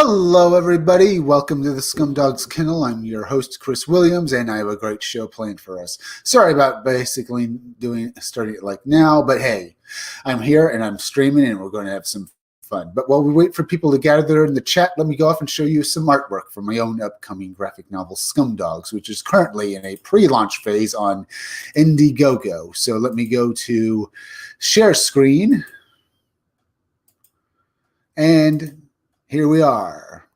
Hello, everybody. Welcome to the Scumdogs Kennel. I'm your host, Chris Williams, and I have a great show planned for us. Sorry about basically starting it like now, but hey, I'm here and I'm streaming, and we're going to have some fun. But while we wait for people to gather in the chat, let me go off and show you some artwork from my own upcoming graphic novel, Scumdogs, which is currently in a pre-launch phase on Indiegogo. So let me go to share screen, and here we are.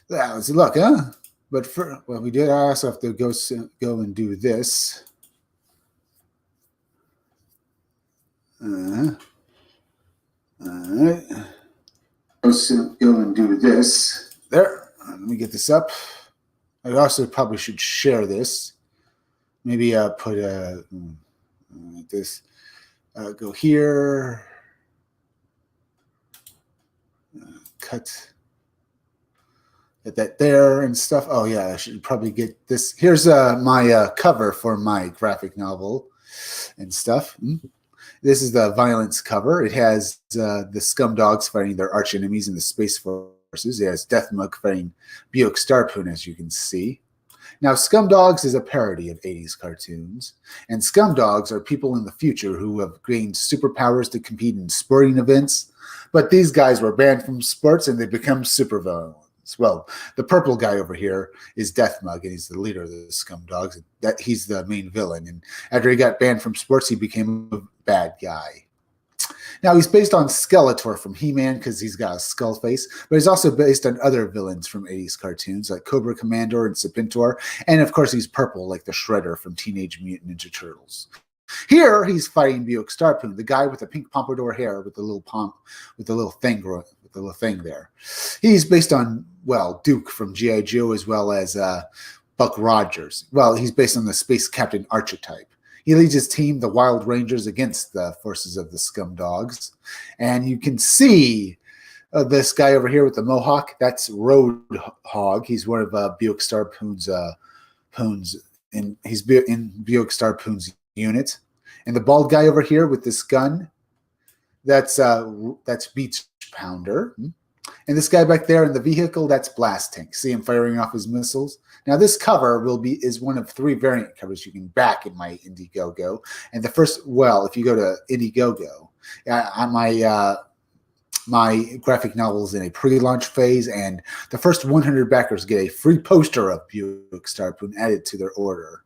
That was a look, huh? But we did. I also have to go and do this. All right. Go and do this. There. Let me get this up. I also probably should share this. Maybe put this. Go here. Cut. Get that there and stuff. Oh yeah, I should probably get this. Here's my cover for my graphic novel and stuff. This is the violence cover. It has the Scumdogs fighting their arch enemies in the Space Forces. It has Deathmug fighting Buick Starpoon, as you can see. Now, Scumdogs is a parody of 80s cartoons, and Scumdogs are people in the future who have gained superpowers to compete in sporting events, but these guys were banned from sports and they become supervillains. Well, the purple guy over here is Deathmug, and he's the leader of the Scumdogs. He's the main villain, and after he got banned from sports, he became a bad guy. Now, he's based on Skeletor from He-Man because he's got a skull face, but he's also based on other villains from 80s cartoons like Cobra Commander and Serpentor, and of course he's purple like the Shredder from Teenage Mutant Ninja Turtles. Here, he's fighting Buick Starpoon, the guy with the pink pompadour hair with the little thing there. He's based on, well, Duke from G.I. Joe, as well as Buck Rogers. Well, he's based on the Space Captain archetype. He leads his team, the Wild Rangers, against the forces of the Scumdogs. And you can see this guy over here with the mohawk. That's Roadhog. He's one of Buick Starpoon's and he's in Buick Starpoon's unit. And the bald guy over here with this gun, that's Beach Pounder. And this guy back there in the vehicle, that's Blast Tank. See him firing off his missiles? Now, this cover is one of 3 variant covers you can back in my Indiegogo. And the first, well, if you go to Indiegogo, my graphic novel is in a pre-launch phase, and the first 100 backers get a free poster of Buick Starpoon added to their order.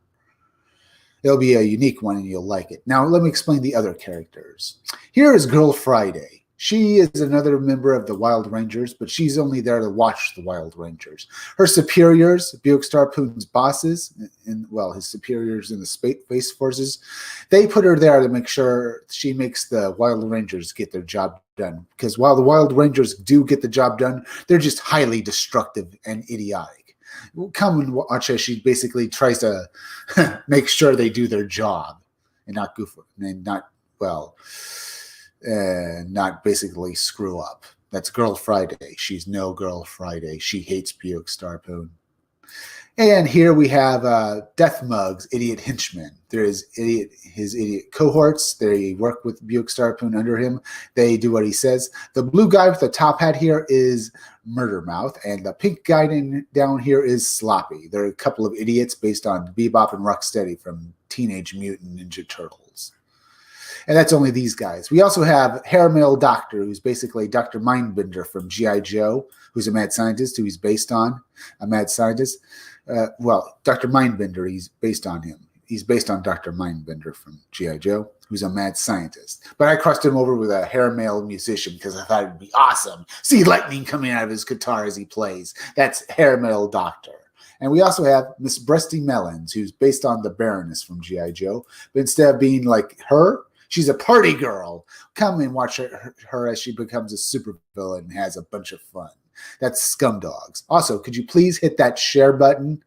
It'll be a unique one, and you'll like it. Now, let me explain the other characters. Here is Girl Friday. She is another member of the Wild Rangers, but she's only there to watch the Wild Rangers. Her superiors, Buick Starpoon's bosses, his superiors in the Space Forces, they put her there to make sure she makes the Wild Rangers get their job done. Because while the Wild Rangers do get the job done, they're just highly destructive and idiotic. Come and watch as she basically tries to make sure they do their job and not goof and not basically screw up. That's Girl Friday. She's no Girl Friday. She hates Buick Starpoon. And here we have Deathmug's idiot henchmen. There is his idiot cohorts. They work with Buick Starpoon under him. They do what he says. The blue guy with the top hat here is Murdermouth, and the pink guy down here is Sloppy. They're a couple of idiots based on Bebop and Rocksteady from Teenage Mutant Ninja Turtles. And that's only these guys. We also have Hairmail Doctor, who's basically Dr. Mindbender from G.I. Joe, who's a mad scientist, who he's based on, a mad scientist. Dr. Mindbender, he's based on him. He's based on Dr. Mindbender from G.I. Joe, who's a mad scientist. But I crossed him over with a Hairmail musician because I thought it'd be awesome. See lightning coming out of his guitar as he plays. That's Hairmail Doctor. And we also have Miss Breasty Melons, who's based on the Baroness from G.I. Joe. But instead of being like her, she's a party girl. Come and watch her as she becomes a supervillain and has a bunch of fun. That's Scumdogs. Also, could you please hit that share button,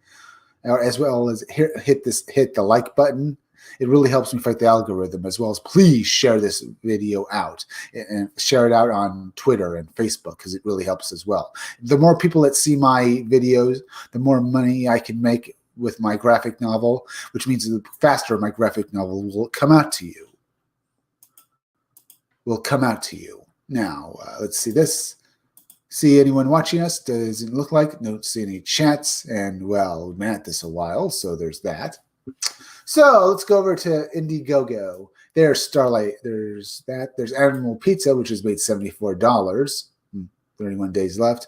as well as hit the like button? It really helps me fight the algorithm, as well as please share this video out and share it out on Twitter and Facebook, because it really helps as well. The more people that see my videos, the more money I can make with my graphic novel, which means the faster my graphic novel will come out to you. Now, let's see this. see anyone watching us. Doesn't look like. Don't see any chats. And, well, we've been at this a while, so there's that. So let's go over to Indiegogo. There's Starlight. There's that. There's Animal Pizza, which has made $74. 31 days left.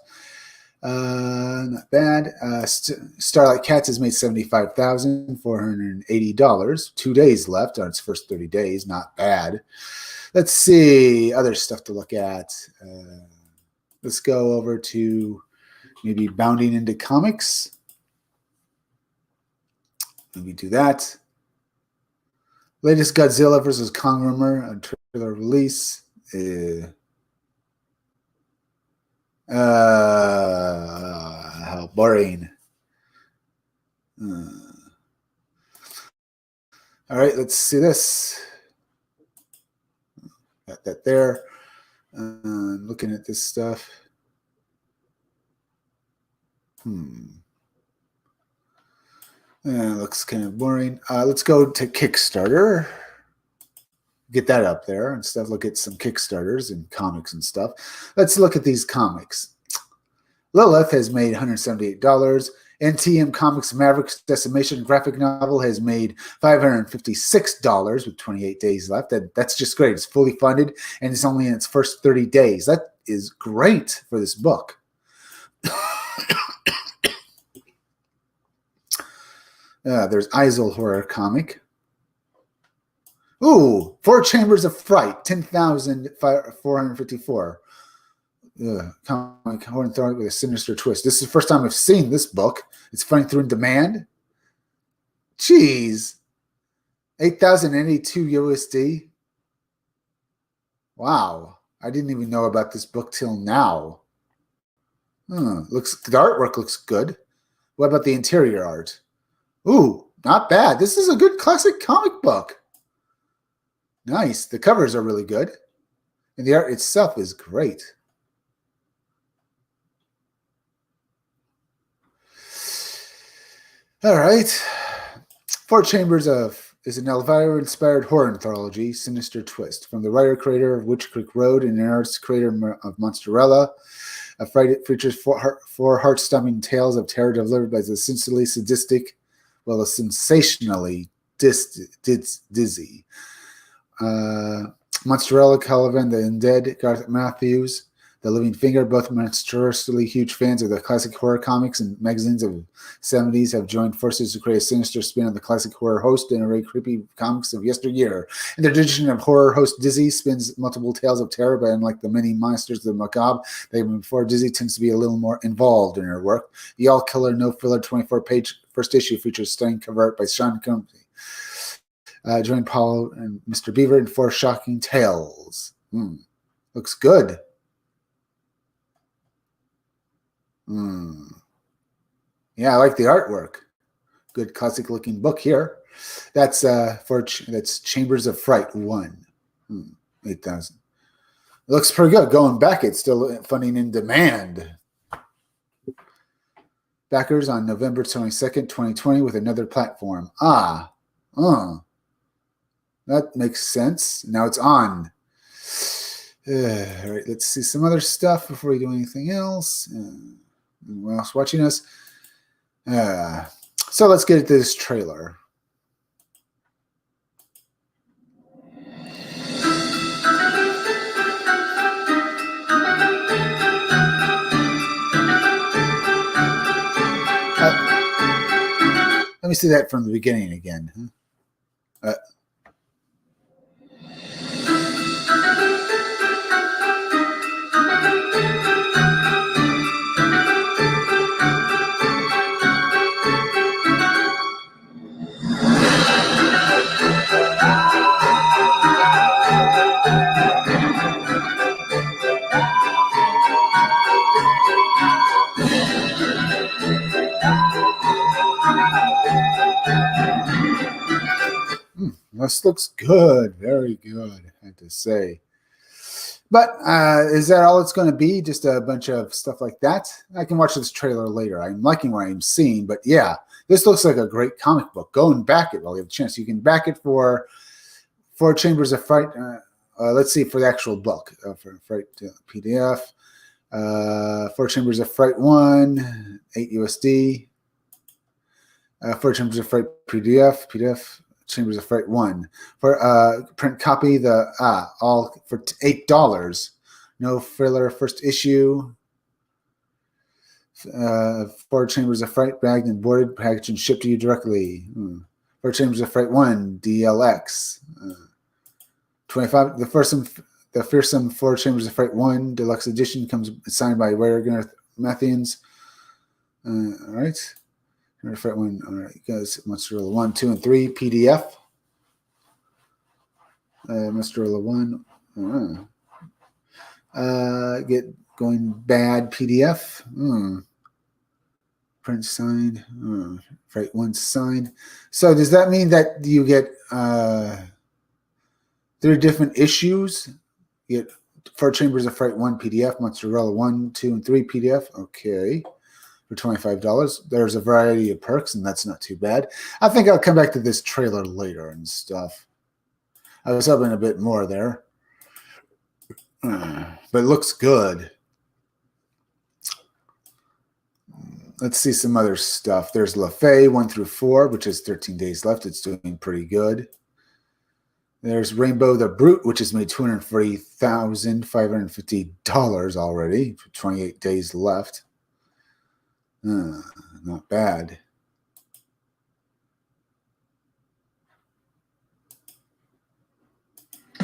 Not bad. Starlight Cats has made $75,480. 2 days left on its first 30 days. Not bad. Let's see. Other stuff to look at. Let's go over to maybe Bounding into Comics. Maybe do that. Latest Godzilla vs. Kong rumor, a trailer release. How boring. All right, let's see this. Got that there. Looking at this stuff. Looks kind of boring. Let's go to Kickstarter. Get that up there and stuff. Look at some Kickstarters and comics and stuff. Let's look at these comics. Lilith has made $178. NTM Comics Mavericks Decimation graphic novel has made $556 with 28 days left. That's just great. It's fully funded and it's only in its first 30 days. That is great for this book. There's Isle horror comic. Ooh, Four Chambers of Fright, 10,454. Comic horror thrown with a sinister twist. This is the first time I've seen this book. It's Funny Through in Demand. Jeez. 8,082 USD. Wow. I didn't even know about this book till now. The artwork looks good. What about the interior art? Ooh, not bad. This is a good classic comic book. Nice. The covers are really good. And the art itself is great. All right. Four Chambers of is an Elvira-inspired horror anthology, Sinister Twist, from the writer-creator of Witch Creek Road and artist creator of Monsterella. It features four heart-stunning tales of terror delivered by the sensationally sadistic, sensationally dizzy. Monsterella, Cullivan, the Undead, Garth Matthews, The Living Finger, both monstrously huge fans of the classic horror comics and magazines of the 70s, have joined forces to create a sinister spin on the classic horror host and array creepy comics of yesteryear. In their tradition of horror, host Dizzy spins multiple tales of terror, but unlike the many monsters of the macabre they've been before, Dizzy tends to be a little more involved in her work. The all-killer, no-filler 24-page first issue features stunning cover art by Sean Company. Join Paul and Mr. Beaver in four shocking tales. Looks good. Yeah, I like the artwork. Good classic looking book here. That's that's Chambers of Fright 1. 8,000. It looks pretty good. Going back, it's still funding in demand. Backers on November 22nd, 2020 with another platform. That makes sense. Now it's on. All right, let's see some other stuff before we do anything else. Anyone else watching us? So let's get into this trailer. Let me see that from the beginning again. This looks good. Very good, I have to say. But is that all it's going to be? Just a bunch of stuff like that? I can watch this trailer later. I'm liking what I'm seeing. But yeah, this looks like a great comic book. Go and back it while you have a chance. You can back it for Four Chambers of Fright. Let's see, for the actual book, for Fright PDF. 4 Chambers of Fright 1, 8 USD. 4 Chambers of Fright PDF, Chambers of Fright 1. For print copy, all for $8. No filler, first issue. 4 Chambers of Fright, bagged and boarded, packaged and shipped to you directly. 4 Chambers of Fright 1, DLX. 25. The fearsome 4 Chambers of Fright 1 deluxe edition comes signed by Rare Mathians. All right. Fright 1. All right, guys. Monsterella 1, 2, and 3 PDF. Monsterella 1. Get going bad PDF. Print signed. Fright 1 signed. So does that mean that you get 3 different issues? You get 4 Chambers of Fright 1 PDF, Monsterella 1, 2, and 3 PDF. Okay. For $25. There's a variety of perks, and that's not too bad. I think I'll come back to this trailer later and stuff. I was hoping a bit more there. But it looks good. Let's see some other stuff. There's LaFay 1 through 4, which is 13 days left. It's doing pretty good. There's Rainbow the Brute, which has made $240,550 already. 28 days left. Not bad.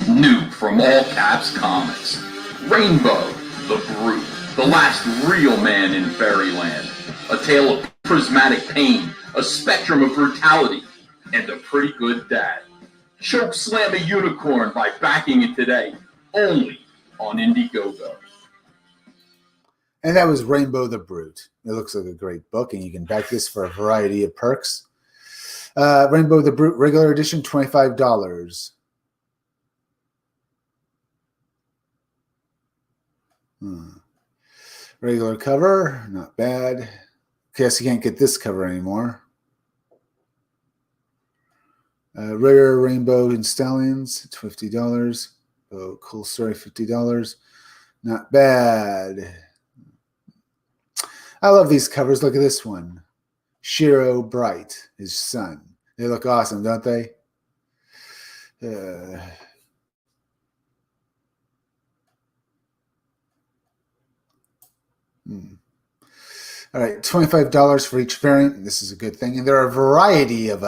New from All Caps Comics, Rainbow the Brute, the last real man in Fairyland. A tale of prismatic pain, a spectrum of brutality, and a pretty good dad. Choke slam a unicorn by backing it today, only on Indiegogo. And that was Rainbow the Brute. It looks like a great book, and you can back this for a variety of perks. Rainbow the Brute, regular edition, $25. Regular cover, not bad. Guess you can't get this cover anymore. Rare Rainbow and Stallions, $50. Oh, cool story, $50. Not bad. I love these covers. Look at this one. Shiro Bright, his son. They look awesome, don't they? All right, $25 for each variant. This is a good thing. And there are a variety of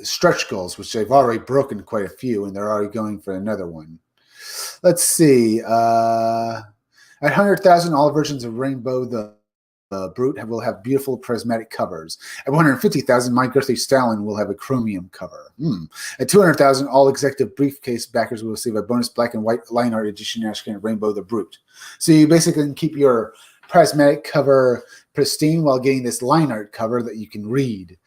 stretch goals, which they've already broken quite a few, and they're already going for another one. Let's see. At 100,000, all versions of Rainbow the Brute will have beautiful prismatic covers. At 150,000, My Girthy Stallion will have a chromium cover. At 200,000, all executive briefcase backers will receive a bonus black and white line art edition Ashcan Rainbow the Brute. So you basically can keep your prismatic cover pristine while getting this line art cover that you can read.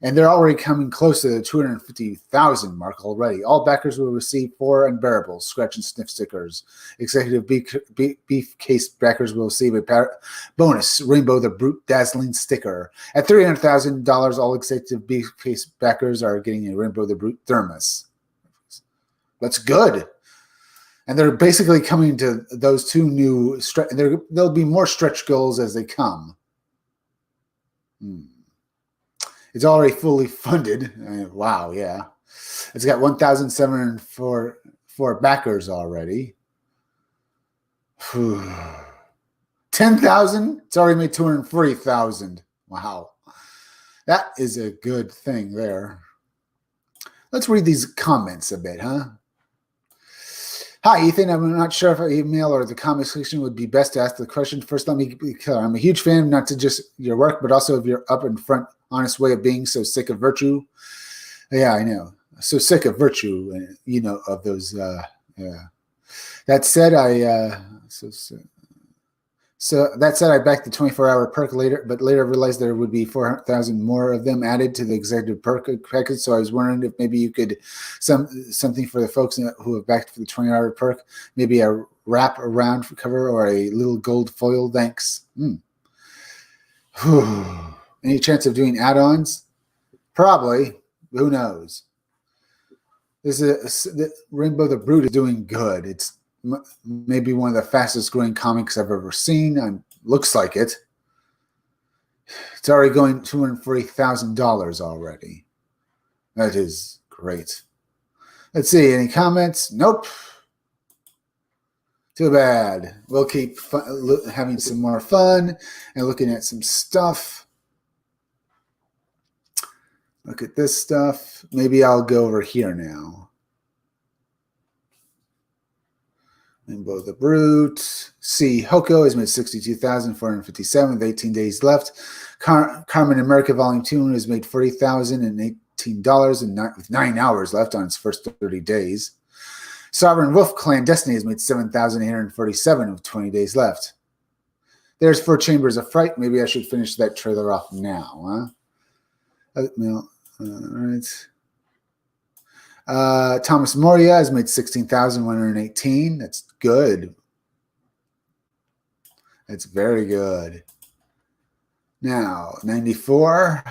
And they're already coming close to the 250,000 mark already. All backers will receive 4 unbearable scratch and sniff stickers. Executive beef case backers will receive a bonus Rainbow the Brute dazzling sticker. At $300,000, all executive beef case backers are getting a Rainbow the Brute thermos. That's good. And they're basically coming to those 2 new there'll be more stretch goals as they come. It's already fully funded. Wow, yeah. It's got 1,704 backers already. 10,000? It's already made 240,000. Wow. That is a good thing there. Let's read these comments a bit, huh? Hi, Ethan. I'm not sure if an email or the comment section would be best to ask the question. First, let me be clear. I'm a huge fan, not to just your work, but also of your up and front, honest way of being. So sick of virtue. Yeah, I know. So sick of virtue, of those. Yeah. That said, I backed the 24-hour perk later, but later realized there would be 400,000 more of them added to the executive perk package. So I was wondering if maybe you could something for the folks who have backed for the 20-hour perk, maybe a wrap around cover or a little gold foil. Thanks. Any chance of doing add-ons? Probably. Who knows? The Rainbow the Brute is doing good. It's maybe one of the fastest growing comics I've ever seen. Looks like it. It's already going $240,000 already. That is great. Let's see, any comments? Nope. Too bad. We'll keep having some more fun and looking at some stuff. Look at this stuff. Maybe I'll go over here now. Rainbow the Brute. See, Hoko has made 62,457 with 18 days left. Carmen America Volume 2 has made $40,018 with 9 hours left on its first 30 days. Sovereign Wolf Clan Destiny has made 7,847 with 20 days left. There's 4 Chambers of Fright. Maybe I should finish that trailer off now, huh? All right. Thomas Moria has made 16,118. That's good. That's very good. Now, 94.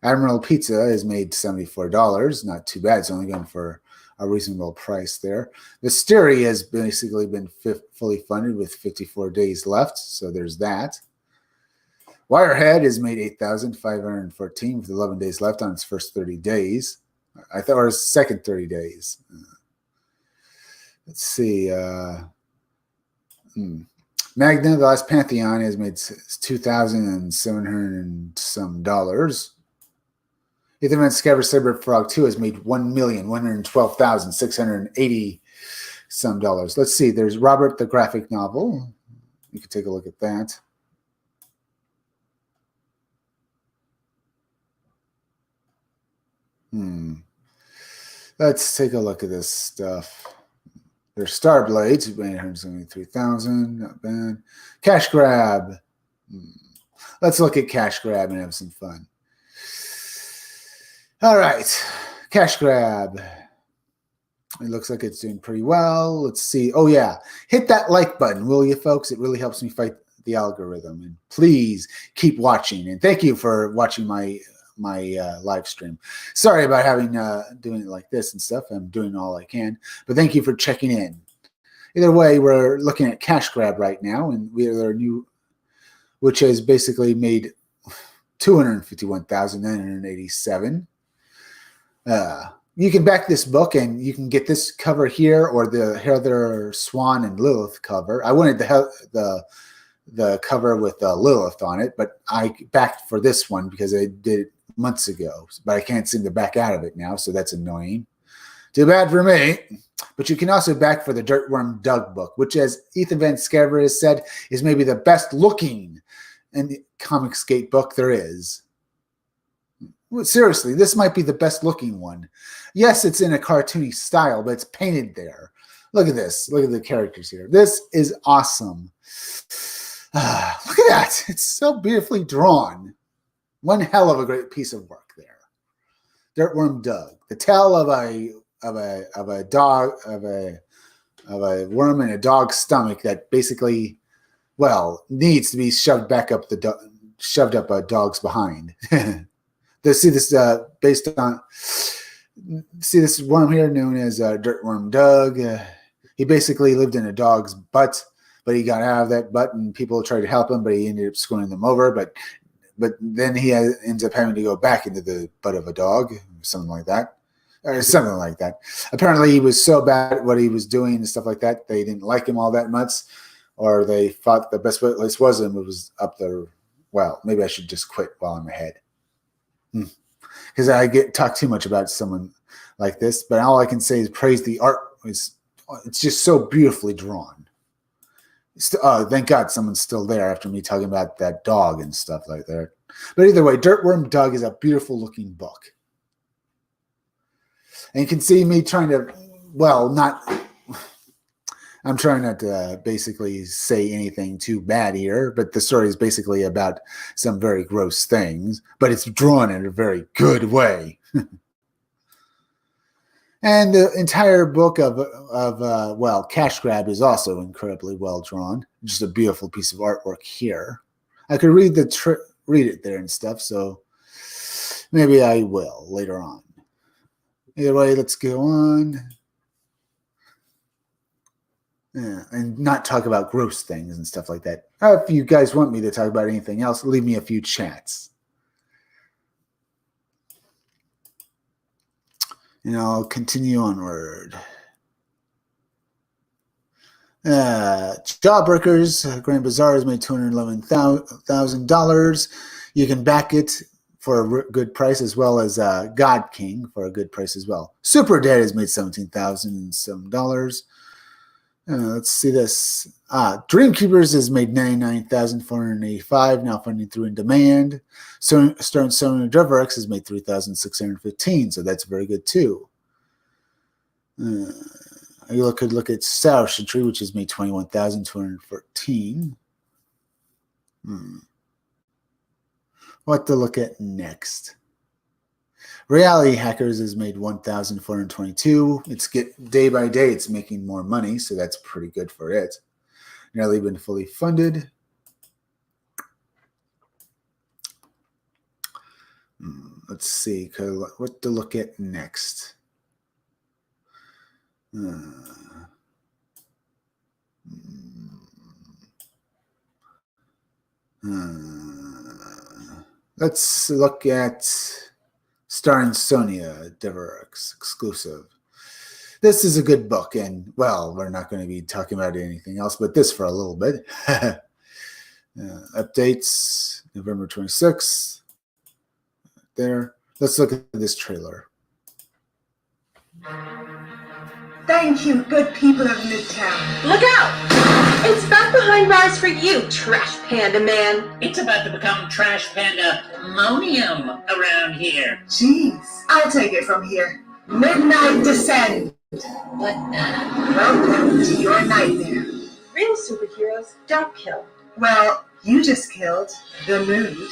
Admiral Pizza has made $74. Not too bad. It's only going for a reasonable price there. Mystery has basically been fully funded with 54 days left. So there's that. Wirehead has made 8,514 with 11 days left on its first 30 days. I thought it was second 30 days. Let's see. Magna, the Last Pantheon, has made $2,700 and some dollars. Etherman Scabbard Saber Frog 2 has made $1,112,680 some dollars. Let's see. There's Robert the graphic novel. You can take a look at that. Let's take a look at this stuff. There's Starblade, 873,000, not bad. Cash Grab. Let's look at Cash Grab and have some fun. All right, Cash Grab. It looks like it's doing pretty well. Let's see. Oh, yeah. Hit that like button, will you, folks? It really helps me fight the algorithm. And please keep watching. And thank you for watching my live stream. Sorry about having doing it like this and stuff. I'm doing all I can, but thank you for checking in. Either way, we're looking at Cash Grab right now, and we are new, which has basically made 251,987. You can back this book, and you can get this cover here or the Heather Swan and Lilith cover. I wanted the cover with Lilith on it, but I backed for this one because I did it months ago, but I can't seem to back out of it now, so that's annoying. Too bad for me. But you can also back for the Dirtworm Doug book, which, as Ethan Van Sciver has said, is maybe the best looking Comicsgate book there is. Seriously, this might be the best looking one. Yes, it's in a cartoony style, but it's painted there. Look at this. Look at the characters here. This is awesome. Look at that. It's so beautifully drawn. One hell of a great piece of work there. Dirtworm Doug. The tale of a worm in a dog's stomach that basically, well, needs to be shoved up a dog's behind. See this based on. See this worm here known as Dirtworm Doug. He basically lived in a dog's butt, but he got out of that butt, and people tried to help him, but he ended up screwing them over. But then he ends up having to go back into the butt of a dog, something like that. Or something like that. Apparently, he was so bad at what he was doing and stuff like that, they didn't like him all that much, or they thought the best place was him. It was up there. Well, maybe I should just quit while I'm ahead, because I talk too much about someone like this. But all I can say is praise the art. It's just so beautifully drawn. Thank God someone's still there after me talking about that dog and stuff like that. But either way, Dirtworm Doug is a beautiful looking book. And you can see me trying to, I'm trying not to basically say anything too bad here, but the story is basically about some very gross things, but it's drawn in a very good way. And the entire book of Cash Grab is also incredibly well drawn. Just a beautiful piece of artwork here. I could read it there and stuff, so maybe I will later on. Either way, let's go on. Yeah, and not talk about gross things and stuff like that. If you guys want me to talk about anything else, leave me a few chats. And I'll continue onward. Jawbreakers, Grand Bazaar has made $211,000. You can back it for a good price, as well as God King for a good price as well. Super Dead has made $17,000 and some dollars. Let's see this. Dreamkeepers has made $99,485, now funding through in demand. Starring Sonia Deverex has made $3,615, so that's very good too. You could look at Sour Tree, which has made $21,214. What to look at next? Reality Hackers has made $1,422. It's day by day, it's making more money, so that's pretty good for it. Nearly been fully funded. Let's see what to look at next. Let's look at starring Sonia Deverex exclusive. This is a good book, and well, we're not going to be talking about anything else but this for a little bit. Updates November 26th. There. Let's look at this trailer. Thank you, good people of Midtown. Look out! It's back behind bars for you, Trash Panda Man. It's about to become Trash Panda-monium around here. Jeez, I'll take it from here. Midnight Descend. What the? Welcome to your nightmare. Real superheroes don't kill. Well, you just killed the mood.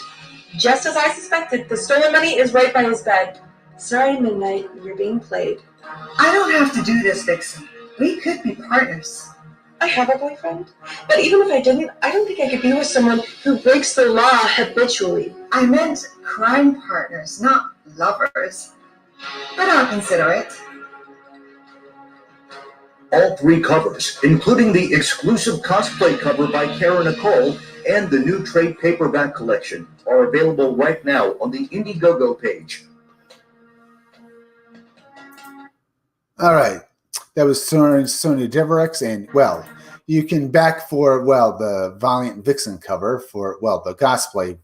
Just as I suspected, the stolen money is right by his bed. Sorry, Midnight, you're being played. I don't have to do this, Vixen. We could be partners. I have a boyfriend, but even if I didn't, I don't think I could be with someone who breaks the law habitually. I meant crime partners, not lovers. But I'll consider it. All 3 covers, including the exclusive cosplay cover by Kara Nicole and the new trade paperback collection, are available right now on the Indiegogo page. All right. That was Sonia Deverex, and, well, you can back for, well, the Valiant Vixen cover for, well, the cosplay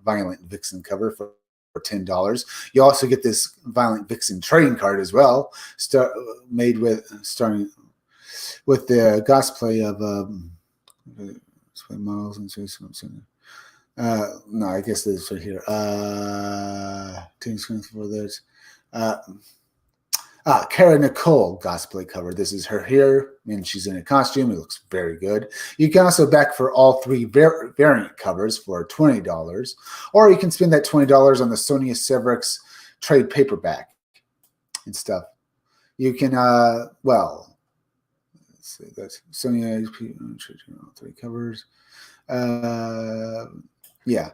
Violent Vixen cover for $10. You also get this Violent Vixen trading card as well, starting with the cosplay of models and no, I guess this right here. Team screens for this. Kara Nicole cosplay cover. This is her here, and she's in a costume. It looks very good. You can also back for all 3 variant covers for $20, or you can spend that $20 on the Sonia Deverex trade paperback and stuff. You can, well, let's see, that's Sonia 3 covers. Yeah,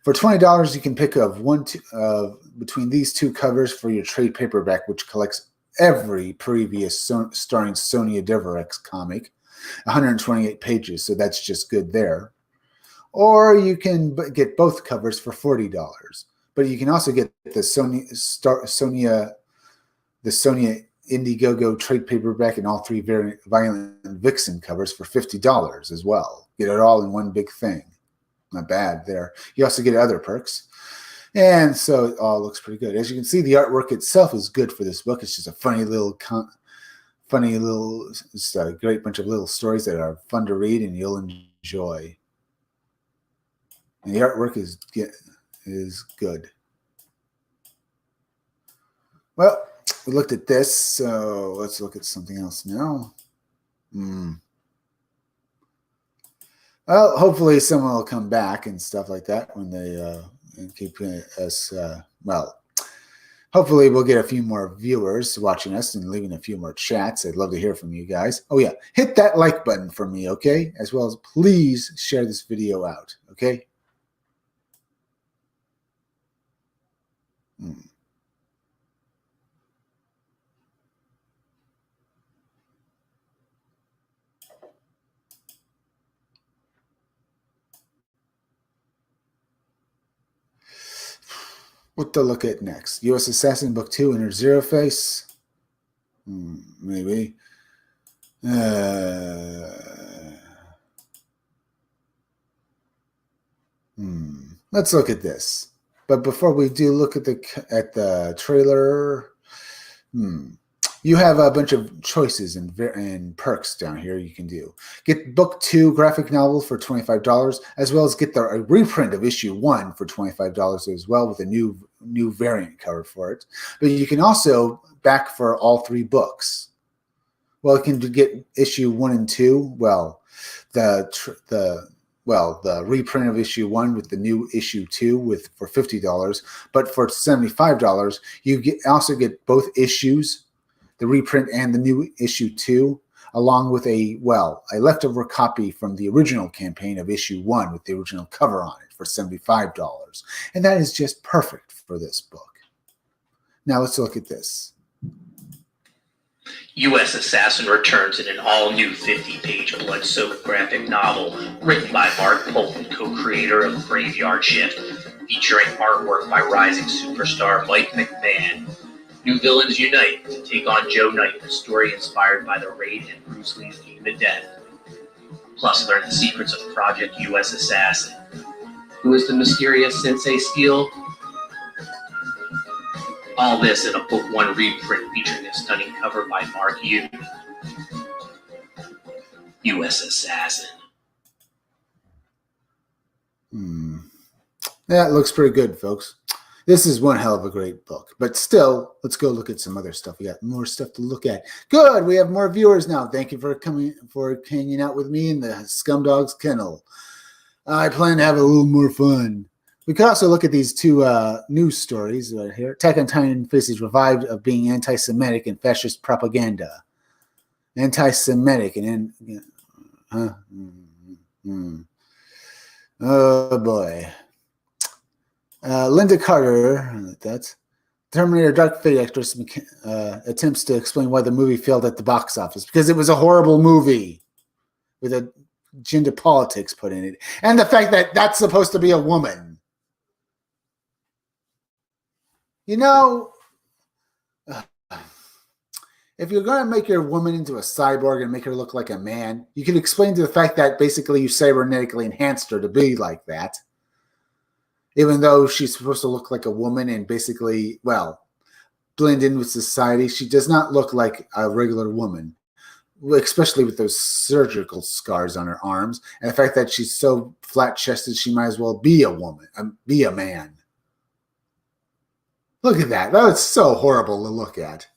for $20, you can pick up between these 2 covers for your trade paperback, which collects every previous starring Sonia Deverex comic, 128 pages. So that's just good there. Or you can get both covers for $40, but you can also get the Sonia Indiegogo trade paperback and all 3 Violent Vixen covers for $50 as well. Get it all in one big thing. Not bad there. You also get other perks. And so it all looks pretty good. As you can see, the artwork itself is good for this book. It's just a just a great bunch of little stories that are fun to read and you'll enjoy. And the artwork is good. Well, we looked at this, so let's look at something else now. Well, hopefully someone will come back and stuff like that when they and keep us, well, hopefully we'll get a few more viewers watching us and leaving a few more chats. I'd love to hear from you guys. Oh, yeah, hit that like button for me, okay? As well as please share this video out, okay? What to look at next? U.S. Assassin Book 2, Inner Zero Face. Maybe. Let's look at this. But before we do look at the trailer, you have a bunch of choices and perks down here you can do. Get Book 2 graphic novel for $25, as well as get a reprint of issue 1 for $25 as well, with a new variant cover for it. But you can also back for all 3 books. Well, you can get issue 1 and 2. Well, the reprint of issue 1 with the new issue 2 for $50, but for $75, you also get both issues, the reprint and the new issue 2, along with a leftover copy from the original campaign of issue 1 with the original cover on it for $75. And that is just perfect for this book. Now let's look at this. U.S. Assassin returns in an all-new 50-page blood-soaked graphic novel written by Mark Polton, co-creator of Graveyard Shift, featuring artwork by rising superstar Mike McMahon. New villains unite to take on Joe Knight, a story inspired by the Raid and Bruce Lee's Game of Death. Plus, learn the secrets of Project U.S. Assassin. Who is the mysterious Sensei Steel? All this in a Book 1 reprint featuring a stunning cover by Mark Yu. U.S. Assassin. That looks pretty good, folks. This is one hell of a great book. But still, let's go look at some other stuff. We got more stuff to look at. Good, we have more viewers now. Thank you for hanging out with me in the Scumdogs Kennel. I plan to have a little more fun. We could also look at these 2 news stories right here. Attack on Titan faces revived of being anti-Semitic and fascist propaganda. Anti-Semitic and oh boy. Linda Carter, that's Terminator Dark Fate actress, attempts to explain why the movie failed at the box office, because it was a horrible movie with a gender politics put in it, and the fact that that's supposed to be a woman. You know, if you're going to make your woman into a cyborg and make her look like a man, you can explain to the fact that basically you cybernetically enhanced her to be like that. Even though she's supposed to look like a woman and basically, blend in with society, she does not look like a regular woman, especially with those surgical scars on her arms. And the fact that she's so flat-chested, she might as well be a woman, be a man. Look at that. That was so horrible to look at.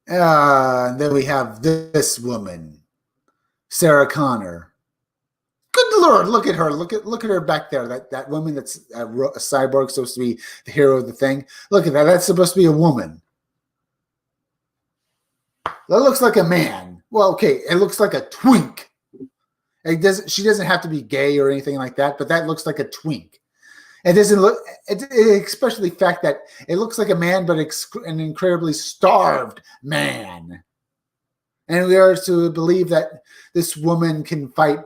And then we have this woman, Sarah Connor. Good Lord, look at her. Look at her back there. That woman that's a cyborg, supposed to be the hero of the thing. Look at that. That's supposed to be a woman. That looks like a man. Well, okay, it looks like a twink. She doesn't have to be gay or anything like that, but that looks like a twink. It doesn't look, especially the fact that it looks like a man, but an incredibly starved man. And we are to believe that this woman can fight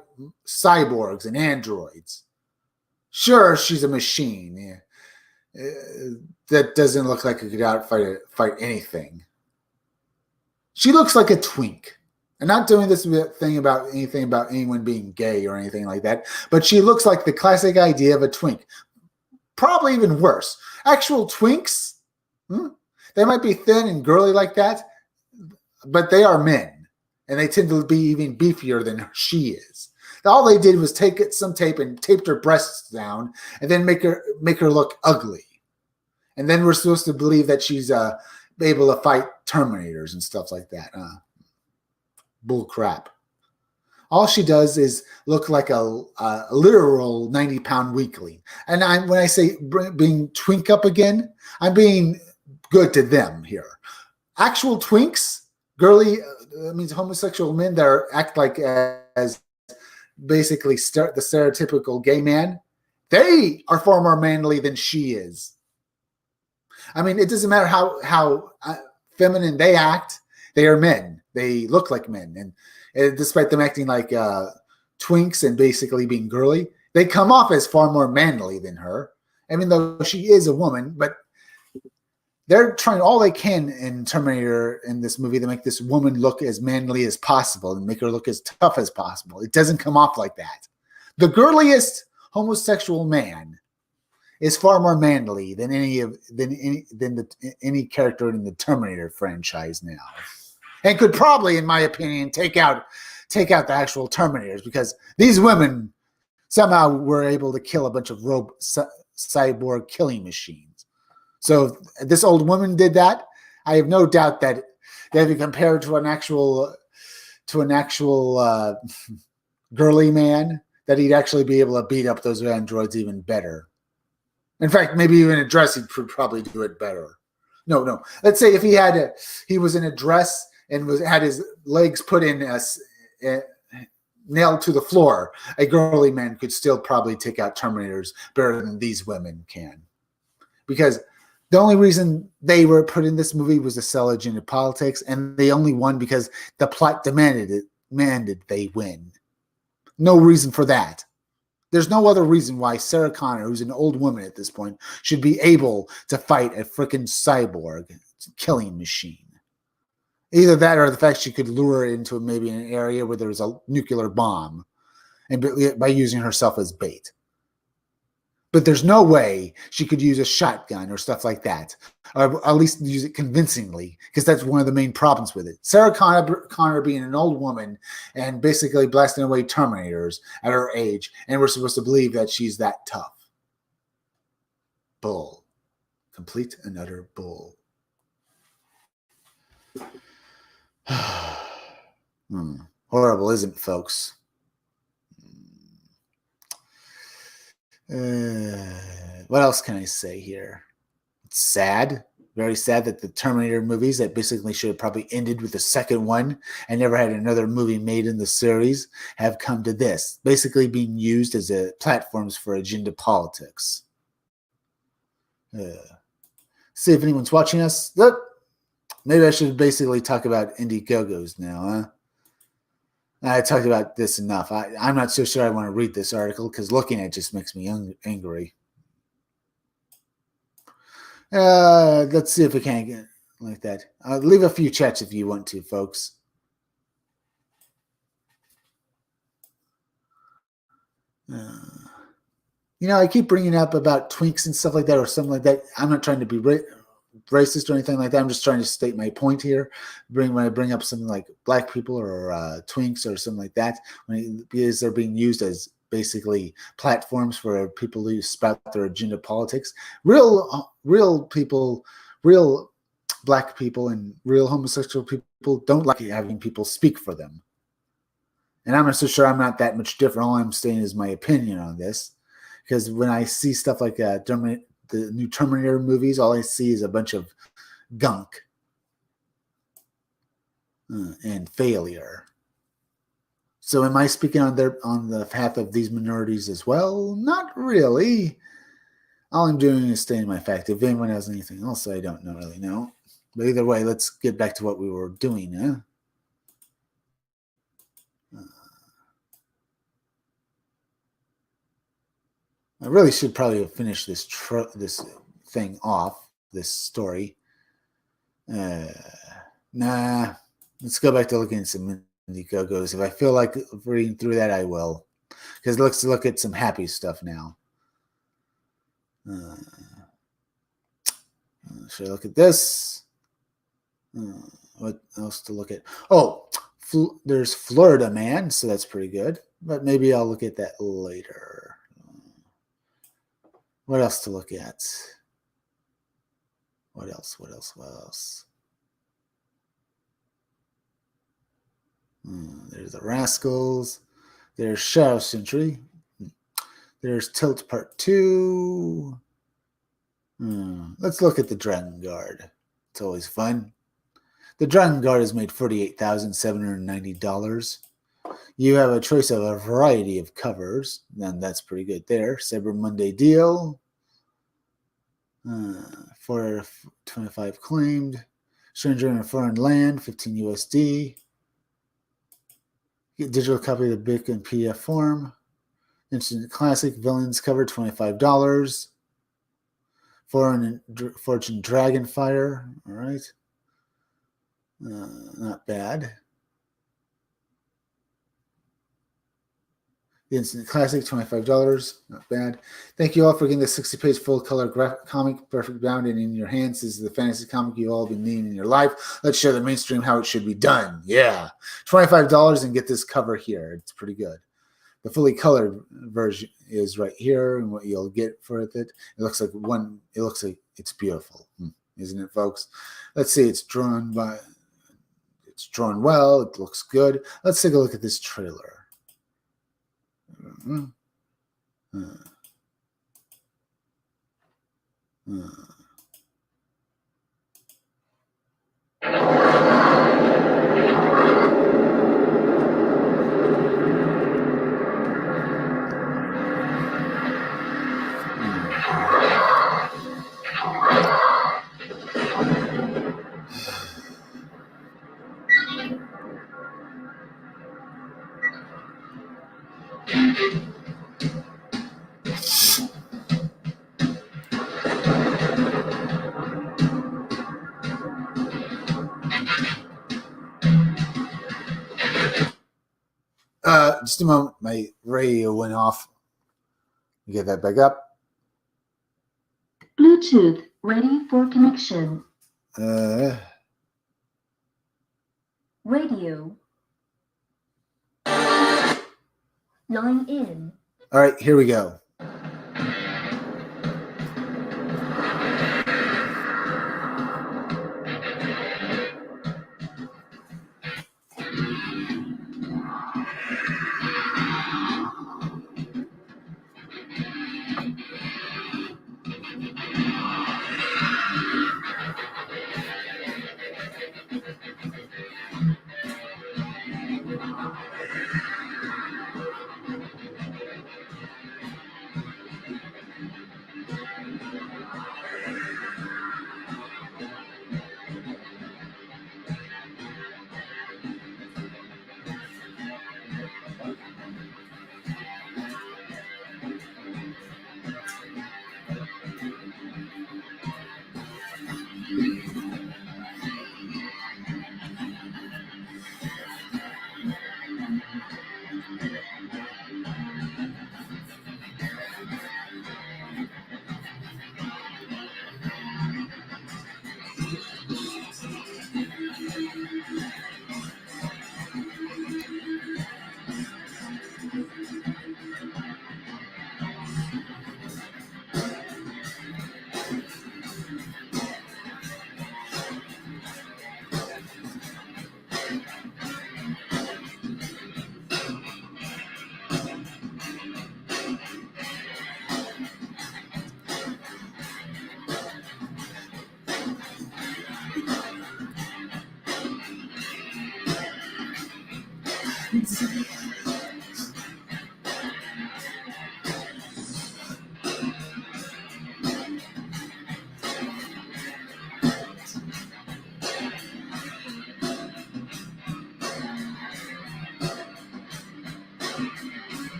cyborgs and androids. Sure, she's a machine. That doesn't look like it could fight anything. She looks like a twink. I'm not doing this thing about anyone being gay or anything like that, but she looks like the classic idea of a twink. Probably even worse. Actual twinks, they might be thin and girly like that, but they are men, and they tend to be even beefier than she is. All they did was take some tape and taped her breasts down, and then make her look ugly. And then we're supposed to believe that she's able to fight Terminators and stuff like that. Bull crap. All she does is look like a literal 90-pound weakling. And when I say being twink up again, I'm being good to them here. Actual twinks, girly, that means homosexual men that act like as basically the stereotypical gay man, they are far more manly than she is. I mean, it doesn't matter how feminine they act, they are men. They look like men. And despite them acting like twinks and basically being girly, they come off as far more manly than her. I mean, though she is a woman, but they're trying all they can in Terminator in this movie to make this woman look as manly as possible and make her look as tough as possible. It doesn't come off like that. The girliest homosexual man is far more manly than any character in the Terminator franchise now, and could probably, in my opinion, take out the actual Terminators, because these women somehow were able to kill a bunch of cyborg killing machines. So this old woman did that. I have no doubt that if you compare it to an actual girly man, that he'd actually be able to beat up those androids even better. In fact, maybe even a dress, he'd probably do it better. No. Let's say if he was in a dress and had his legs put in nailed to the floor, a girly man could still probably take out Terminators better than these women can. Because the only reason they were put in this movie was to sell agenda politics, and they only won because the plot demanded they win. No reason for that. There's no other reason why Sarah Connor, who's an old woman at this point, should be able to fight a freaking cyborg killing machine. Either that or the fact she could lure it into maybe an area where there's a nuclear bomb, and by using herself as bait. But there's no way she could use a shotgun or stuff like that, or at least use it convincingly, because that's one of the main problems with it. Sarah Connor being an old woman and basically blasting away Terminators at her age, and we're supposed to believe that she's that tough. Bull. Complete and utter bull. Horrible, isn't it, folks? What else can I say here? It's sad, very sad that the Terminator movies that basically should have probably ended with the second one and never had another movie made in the series have come to this, basically being used as platforms for agenda politics. See if anyone's watching us. Maybe I should basically talk about Indiegogos now, huh? I talked about this enough. I'm not so sure I want to read this article because looking at it just makes me angry. Let's see if we can get like that. Leave a few chats if you want to, folks. I keep bringing up about twinks and stuff like that or something like that. I'm not trying to be racist or anything like that. I'm just trying to state my point here. When I bring up something like black people or twinks or something like that, because they're being used as basically platforms for people to spout their agenda politics. Real people, real black people and real homosexual people don't like having people speak for them. And I'm not so sure I'm not that much different. All I'm saying is my opinion on this. Because when I see stuff like the new Terminator movies, all I see is a bunch of gunk and failure. So am I speaking on the path of these minorities as well? Not really. All I'm doing is stating my fact. If anyone has anything else, I don't really know. But either way, let's get back to what we were doing. I really should probably have finished this thing off, this story. Nah, let's go back to looking at some Indiegogos. If I feel like reading through that, I will. Because let's look at some happy stuff now. Should I look at this? What else to look at? Oh, there's Florida Man, so that's pretty good. But maybe I'll look at that later. What else to look at? What else? There's the Rascals. There's Shadow Sentry. There's Tilt Part 2. Let's look at the Dragon Guard. It's always fun. The Dragon Guard has made $48,790. You have a choice of a variety of covers, and that's pretty good there. Cyber Monday deal. 425 claimed. Stranger in a Foreign Land, 15 USD. Get digital copy of the book in PDF form. Instant Classic Villains cover, $25. Fortune Dragonfire. All right. Not bad. The Instant Classic, $25. Not bad. Thank you all for getting the 60-page full-color comic, perfect bound and in your hands. This is the fantasy comic you've all been needing in your life. Let's show the mainstream how it should be done. Yeah. $25 and get this cover here. It's pretty good. The fully colored version is right here, and what you'll get for it. It looks like it's beautiful, isn't it, folks? Let's see. It's drawn well. It looks good. Let's take a look at this trailer. Just a moment. My radio went off. Get that back up. Bluetooth ready for connection. Radio. Line in. All right, here we go.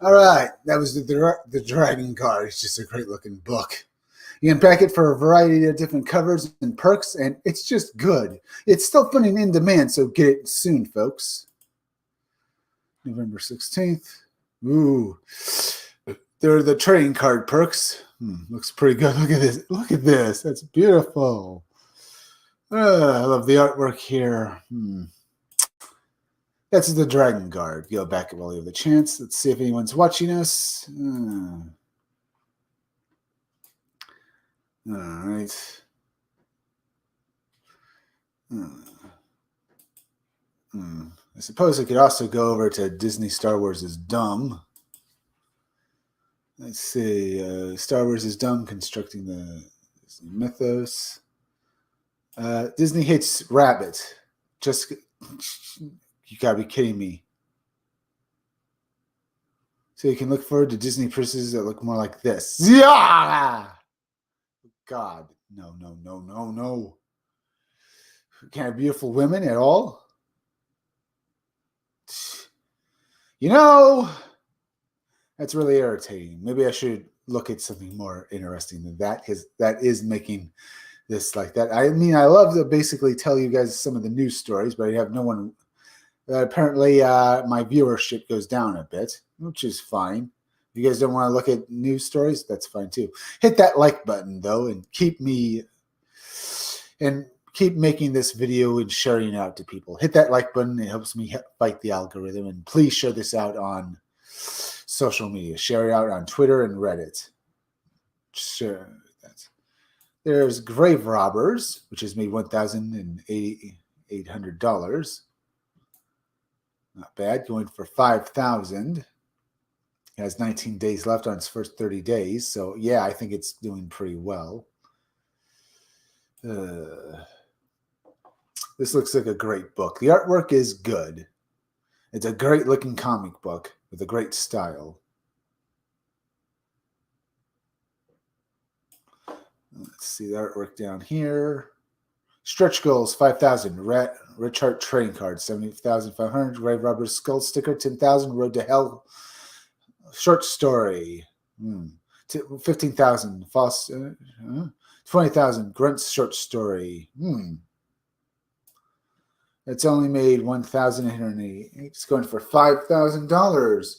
All right, that was the Dragon Guard. It's just a great looking book. You can pack it for a variety of different covers and perks, and it's just good. It's still funny and in demand, so get it soon, folks. November 16th. Ooh, they're the trading card perks. Looks pretty good. Look at this. Look at this. That's beautiful. I love the artwork here. That's the Dragon Guard. Go back while you have the chance. Let's see if anyone's watching us. All right. I suppose I could also go over to Disney Star Wars is Dumb. Let's see. Star Wars is Dumb, constructing the Disney mythos. Disney hates Rabbit. Just... You gotta be kidding me. So you can look forward to Disney princesses that look more like this. Yeah! God. No. Can't have beautiful women at all? You know, that's really irritating. Maybe I should look at something more interesting than that, because that is making this like that. I mean, I love to basically tell you guys some of the news stories, but I have no one. Apparently, my viewership goes down a bit, which is fine. If you guys don't want to look at news stories, that's fine too. Hit that like button though, and keep making this video and sharing it out to people. Hit that like button. It helps me fight the algorithm. And please share this out on social media. Share it out on Twitter and Reddit. Sure. There's Grave Robbers, which has made $1,800. Not bad. Going for $5,000. It has 19 days left on its first 30 days. So, yeah, I think it's doing pretty well. This looks like a great book. The artwork is good. It's a great looking comic book with a great style. Let's see the artwork down here. Stretch goals, 5,000. Rich Heart trading card, 70,500. Grave Robbers skull sticker, 10,000. Road to Hell short story, 15,000. 20,000. Grunt's short story. It's only made $1,880. It's going for $5,000.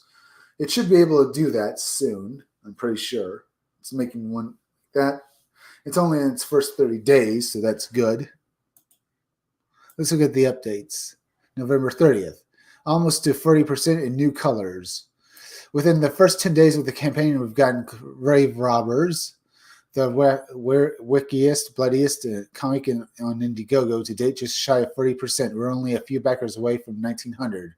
It should be able to do that soon. I'm pretty sure. It's making one that. It's only in its first 30 days, so that's good. Let's look at the updates. November 30th. Almost to 40% in new colors. Within the first 10 days of the campaign, we've gotten Grave Robbers, the wickiest, bloodiest comic on Indiegogo to date, just shy of 40%. We're only a few backers away from 1,900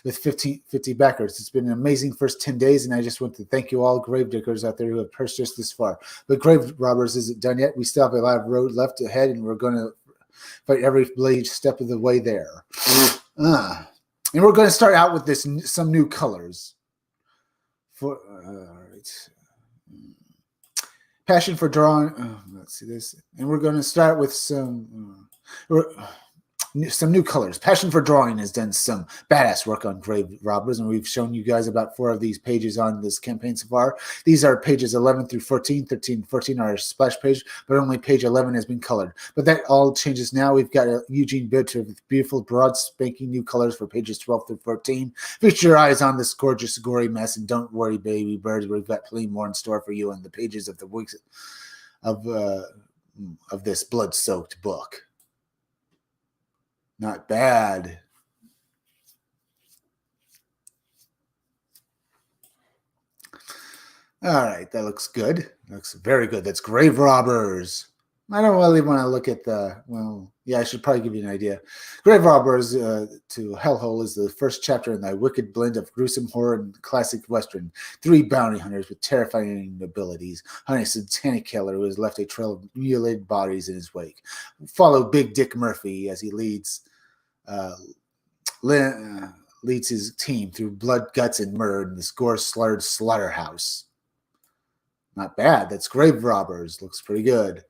with 50 backers. It's been an amazing first 10 days, and I just want to thank you all Gravediggers out there who have purchased this far. But Grave Robbers isn't done yet. We still have a lot of road left ahead, and we're going to fight every blade step of the way there. And we're going to start out with some new colors. Passion for drawing. Let's see this. And we're going to start with some new colors. Passion for Drawing has done some badass work on Grave Robbers, and we've shown you guys about 4 of these pages on this campaign so far. These are pages 11 through 14. 13 and 14 are a splash page, but only page 11 has been colored. But that all changes now. We've got Eugene Bitter with beautiful, broad, spanking new colors for pages 12 through 14. Feast your eyes on this gorgeous, gory mess, and don't worry, baby birds. We've got plenty more in store for you on the pages of the weeks of this blood-soaked book. Not bad. All right, that looks good. Looks very good. That's Grave Robbers. I don't really want to look at I should probably give you an idea. Grave Robbers to Hellhole is the first chapter in the wicked blend of gruesome horror and classic Western. 3 bounty hunters with terrifying abilities hunt a satanic killer who has left a trail of mutilated bodies in his wake. Follow Big Dick Murphy as he leads his team through blood, guts, and murder in this gore-slaughtered slaughterhouse. Not bad. That's Grave Robbers. Looks pretty good.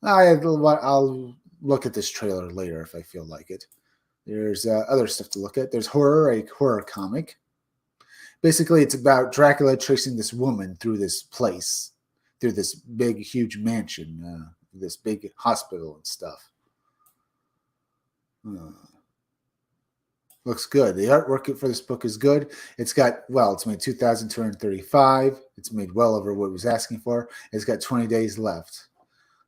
I'll look at this trailer later if I feel like it. There's other stuff to look at. There's Horror, a horror comic. Basically, it's about Dracula tracing this woman through this place, through this big, huge mansion, this big hospital and stuff. Looks good. The artwork for this book is good. It's made $2,235. It's made well over what it was asking for. It's got 20 days left.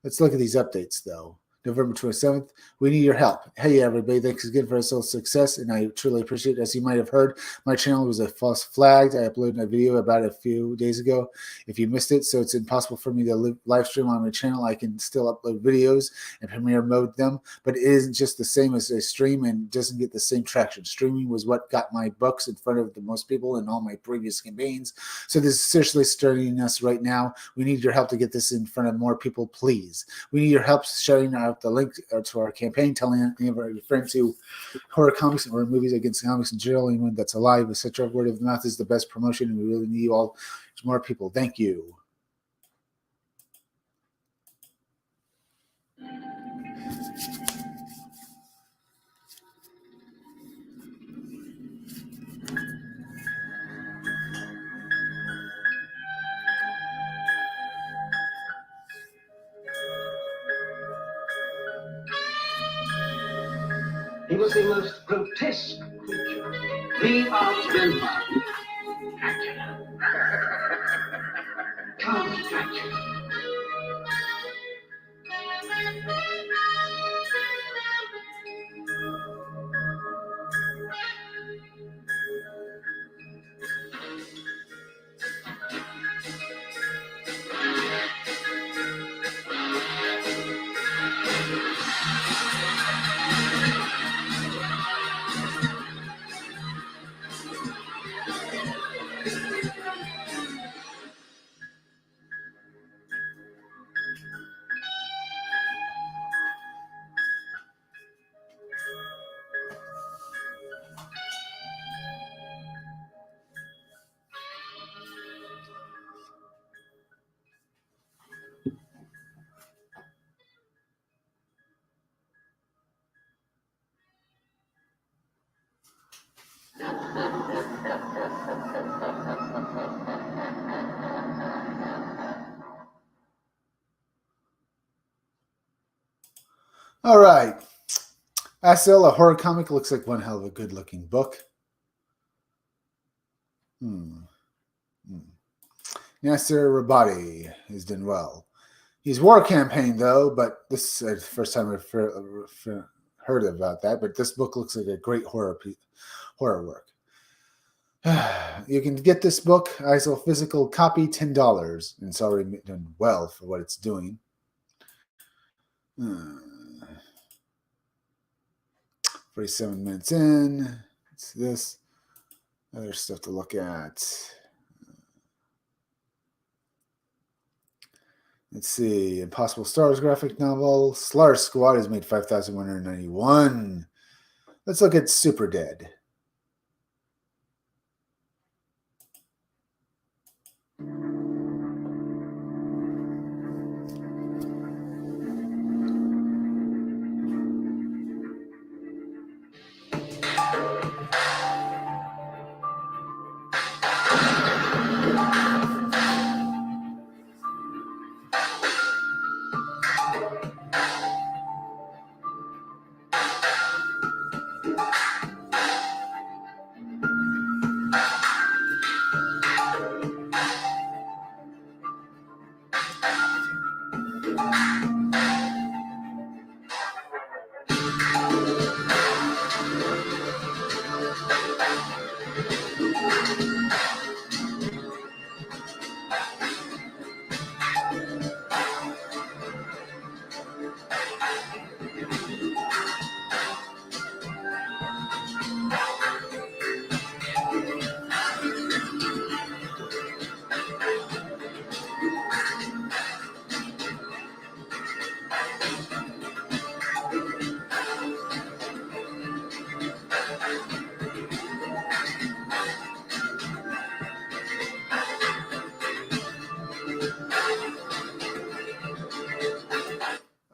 Let's look at these updates, though. November 27th, we need your help. Hey, everybody, thanks again for this little success, and I truly appreciate it. As you might have heard, my channel was a false flagged. I uploaded a video about it a few days ago. If you missed it, so it's impossible for me to live stream on my channel. I can still upload videos and premiere mode them, but it isn't just the same as a stream and doesn't get the same traction. Streaming was what got my books in front of the most people in all my previous campaigns. So this is seriously starting us right now. We need your help to get this in front of more people, please. We need your help sharing out the link to our campaign, telling any of our friends who horror comics or movies against comics in general, anyone that's alive, etc. Word of mouth is the best promotion, and we really need you all, more people. Thank you. He was the most grotesque creature. The arch-grandfather. Dracula. Count Dracula. All right. Asil, a horror comic, looks like one hell of a good-looking book. Nasser Rabadi has done well. He's war campaign, though, but this is the first time I've heard about that. But this book looks like a great horror work. You can get this book, Asil physical copy, $10, and it's already done well for what it's doing. 47 minutes in. It's this. Other stuff to look at. Let's see. Impossible Stars graphic novel. Slaughter Squad has made 5,191. Let's look at Super Dead.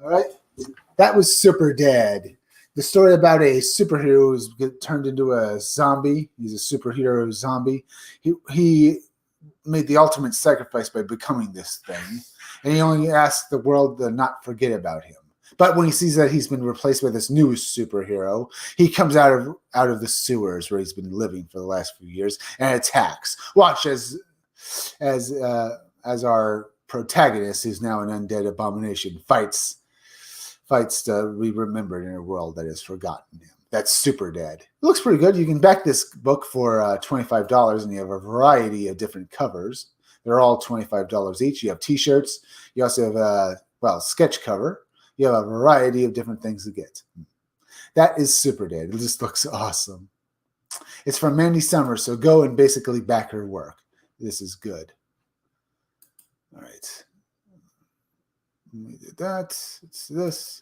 All right. That was Super Dead. The story about a superhero who's turned into a zombie. He's a superhero zombie. He made the ultimate sacrifice by becoming this thing. And he only asked the world to not forget about him. But when he sees that he's been replaced by this new superhero, he comes out of the sewers where he's been living for the last few years and attacks. Watch as our protagonist, who's now an undead abomination, fights to be remembered in a world that has forgotten him. That's Super Dead. It looks pretty good. You can back this book for $25, and you have a variety of different covers. They're all $25 each. You have T-shirts. You also have sketch cover. You have a variety of different things to get. That is Super Dead. It just looks awesome. It's from Mandy Summers, so go and basically back her work. This is good. All right. We did that. It's this.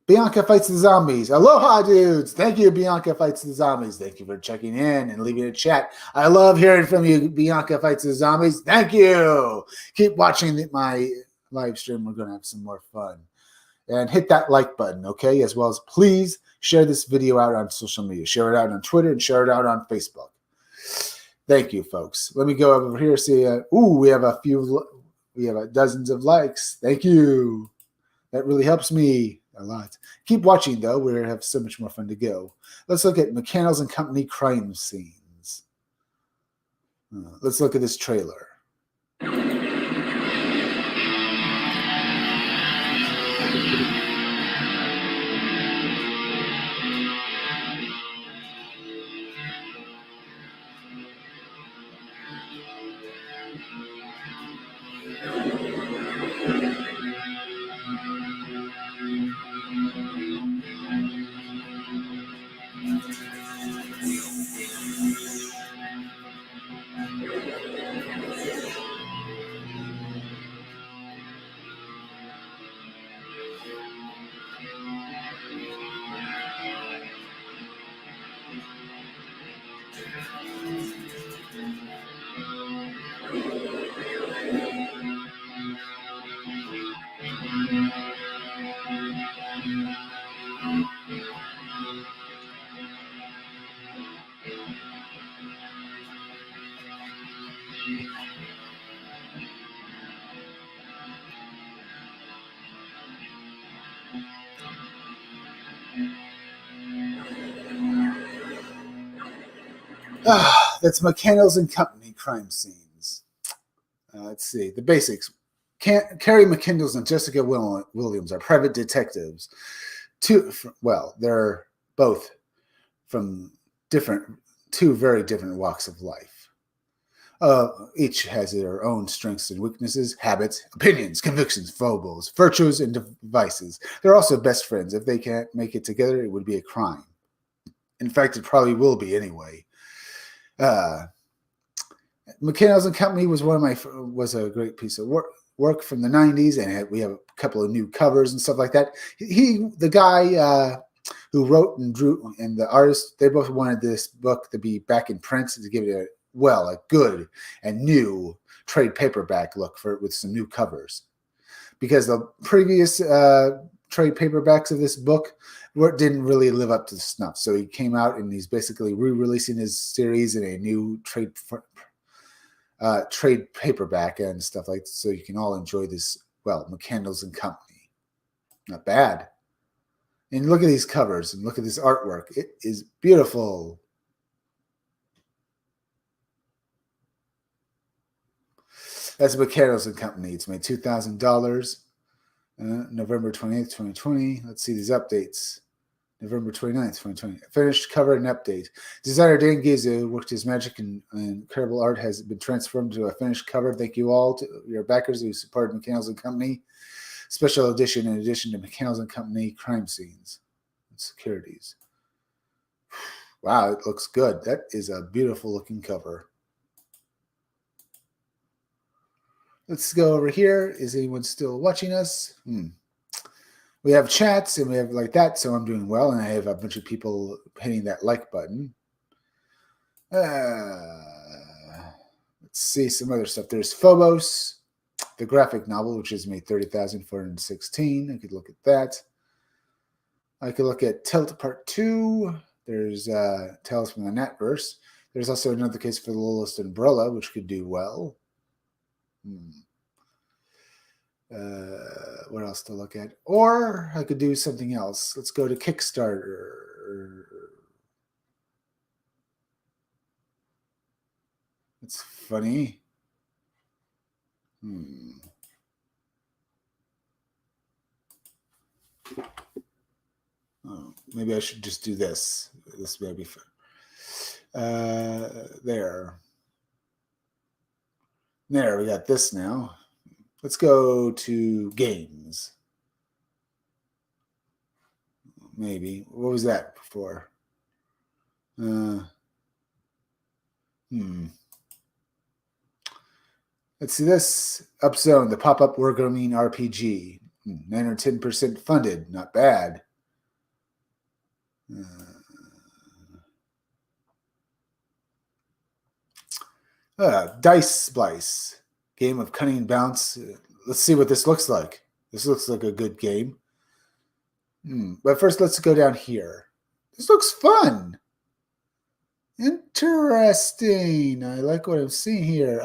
Bianca Fights the Zombies. Aloha, dudes. Thank you, Bianca Fights the Zombies. Thank you for checking in and leaving a chat. I love hearing from you, Bianca Fights the Zombies. Thank you. Keep watching my live stream. We're going to have some more fun. And hit that like button, okay? As well as please share this video out on social media. Share it out on Twitter and share it out on Facebook. Thank you, folks. Let me go over here. See, we have dozens of likes. Thank you. That really helps me. a lot. Keep watching, though. We have so much more fun to go. Let's look at McCannell's and Company crime scenes. Let's look at this trailer. That's McCannell's and Company crime scenes. Let's see. The basics. Carrie McCandles and Jessica Williams are private detectives. They're both from two very different walks of life. Each has their own strengths and weaknesses, habits, opinions, convictions, foibles, virtues, and vices. They're also best friends. If they can't make it together, it would be a crime. In fact, it probably will be anyway. McCannell's and Company was a great piece of work from the 90s, and we have a couple of new covers and stuff like that. The guy who wrote and drew and the artist, they both wanted this book to be back in print to give it a good and new trade paperback look with some new covers, because the previous trade paperbacks of this book didn't really live up to the snuff. So he came out and he's basically re-releasing his series in a new trade paperback and stuff like that, so you can all enjoy this. McCandles and Company, not bad. And look at these covers and look at this artwork. It is beautiful. That's McCandles and Company. It's made $2,000. November 28th, 2020. Let's see these updates. November 29th, 2020. Finished cover and update. Designer Dan Gizu worked his magic and incredible art has been transformed to a finished cover. Thank you all to your backers who supported McCandles and Company. Special edition in addition to McCandles and Company crime scenes and securities. Wow, it looks good. That is a beautiful looking cover. Let's go over here. Is anyone still watching us? We have chats and we have like that, so I'm doing well, and I have a bunch of people hitting that like button. Let's see some other stuff. There's Phobos, the graphic novel, which has made $30,416. I could look at that. I could look at Tilt Part 2. There's Tales from the Natverse. There's also another case for the Littlest Umbrella, which could do well. What else to look at? Or I could do something else. Let's go to Kickstarter. It's funny. Oh, maybe I should just do this. This may be fun. There, we got this now. Let's go to games. Maybe. What was that before? Let's see this. Upzone, the pop-up wargaming RPG. 910% funded. Not bad. Dice Splice. Game of cunning bounce. Let's see what this looks like. This looks like a good game. But first, let's go down here. This looks fun. Interesting. I like what I'm seeing here.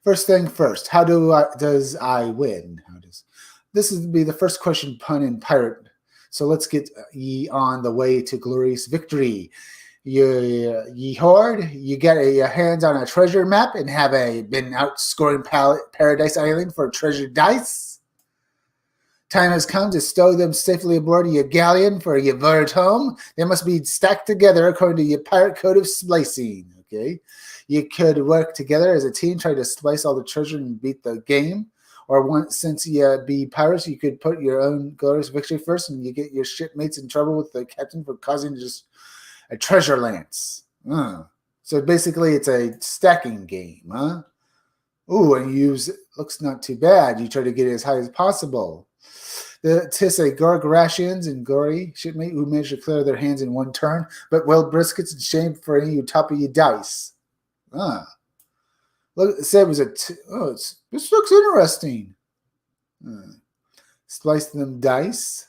First thing first. How does I win? This would be the first question pun in pirate So let's get ye on the way to glorious victory. Ye horde, you get your hands on a treasure map and have been out scoring Paradise Island for treasure dice. Time has come to stow them safely aboard your galleon for your voyage home. They must be stacked together according to your pirate code of splicing. Okay, you could work together as a team, try to splice all the treasure and beat the game. Or since you be pirates, you could put your own glorious victory first, and you get your shipmates in trouble with the captain for causing just a treasure lance. So basically, it's a stacking game, huh? Ooh, and looks not too bad. You try to get it as high as possible. Tis a Gorg rations and gory shipmate who managed to clear their hands in one turn, but well briskets and shame for any who top of your dice. Look, it said it was this looks interesting. Splice them dice.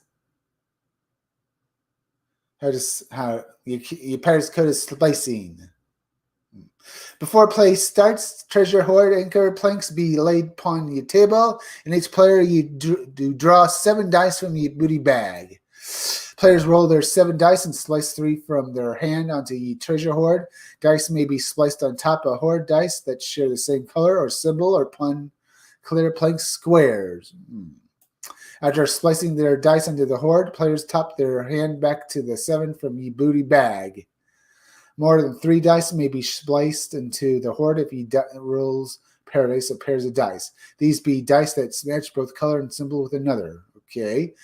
How your pirate's code is splicing. Before play starts, treasure hoard anchor planks be laid upon your table, and each player you do draw 7 dice from your booty bag. Players roll their 7 dice and slice 3 from their hand onto your treasure hoard. Dice may be spliced on top of hoard dice that share the same color or symbol or clear plank squares. After splicing their dice onto the hoard, players top their hand back to the 7 from your booty bag. More than 3 dice may be spliced into the hoard if he rolls Paradise or pairs of dice. These be dice that match both color and symbol with another. Okay,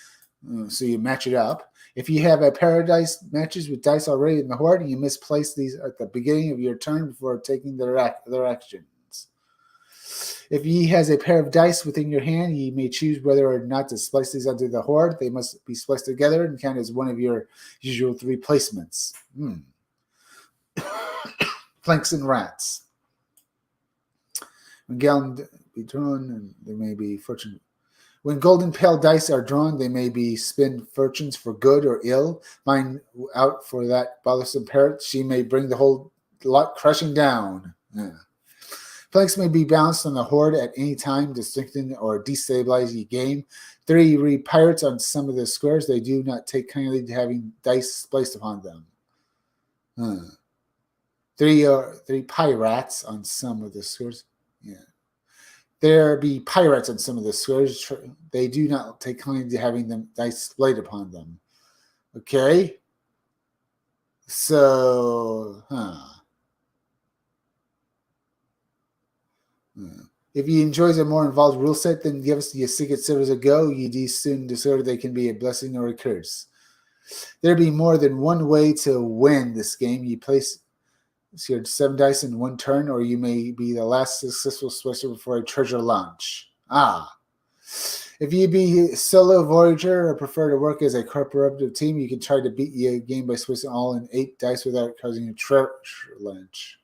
so you match it up. If you have a Paradise matches with dice already in the hoard, and you misplace these at the beginning of your turn before taking their actions. If he has a pair of dice within your hand, you may choose whether or not to splice these onto the hoard. They must be spliced together and count as one of your usual 3 placements. Planks and rats. When gallon be drawn, and there may be fortune. When golden pale dice are drawn, they may be spend fortunes for good or ill. Find out for that bothersome parrot. She may bring the whole lot crashing down. Planks may be balanced on the hoard at any time to strengthen or destabilize your game. 3 read pirates on some of the squares. They do not take kindly to having dice placed upon them. 3 pirates on some of the squares. There be pirates on some of the squares. They do not take kindly to having them dice played upon them. Okay. So, If you enjoy a more involved rule set, then give us your Secret Service a go. You do soon discover they can be a blessing or a curse. There be more than one way to win this game. You place your 7 dice in one turn, or you may be the last successful splicer before a treasure launch. If you be a solo voyager or prefer to work as a cooperative team, you can try to beat your game by splicing all in 8 dice without causing a treasure launch.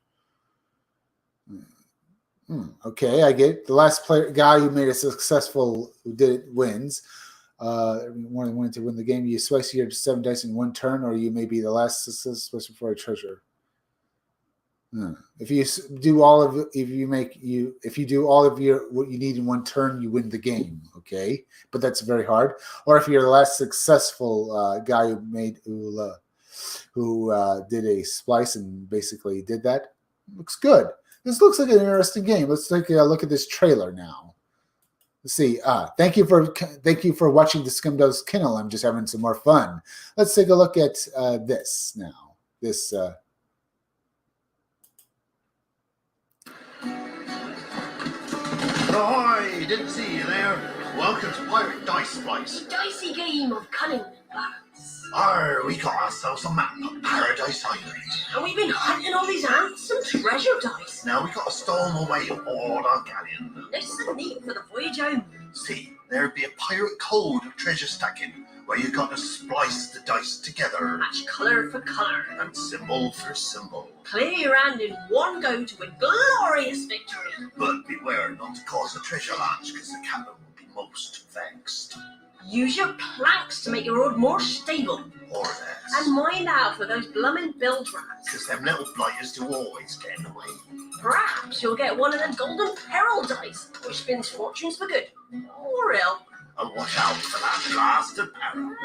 Okay, I get it. The last guy who made a successful, who did it, wins. More than one to win the game. You slice your 7 dice in one turn, or you may be the last successful before a treasure. If you do all of what you need in one turn, you win the game. Okay, but that's very hard. Or if you're the last successful guy who did a splice and basically did that, looks good. This looks like an interesting game. Let's take a look at this trailer now. Let's see. Thank you for watching the Scumdog's Kennel. I'm just having some more fun. Let's take a look at this now. This. Ahoy! Didn't see you there. Welcome to Pirate Dice Splice. Dicey game of cunning balance. Arr, we got ourselves a map of Paradise Island. And we've been hunting all these ants and treasure dice. Now we got to stow them away aboard our galleon. Nice and neat for the voyage home. See, there'd be a pirate code of treasure stacking where you got to splice the dice together. Match colour for colour. And symbol for symbol. Clear your hand in one go to win glorious victory. But beware not to cause a treasure launch, because the captain will be most vexed. Use your planks to make your road more stable. Or less. And mind out for those bloomin' bilge rats. Because them little blighters do always get in the way. Perhaps you'll get one of them golden peril dice, which spins fortunes for good or ill. And watch out for that blasted parrot.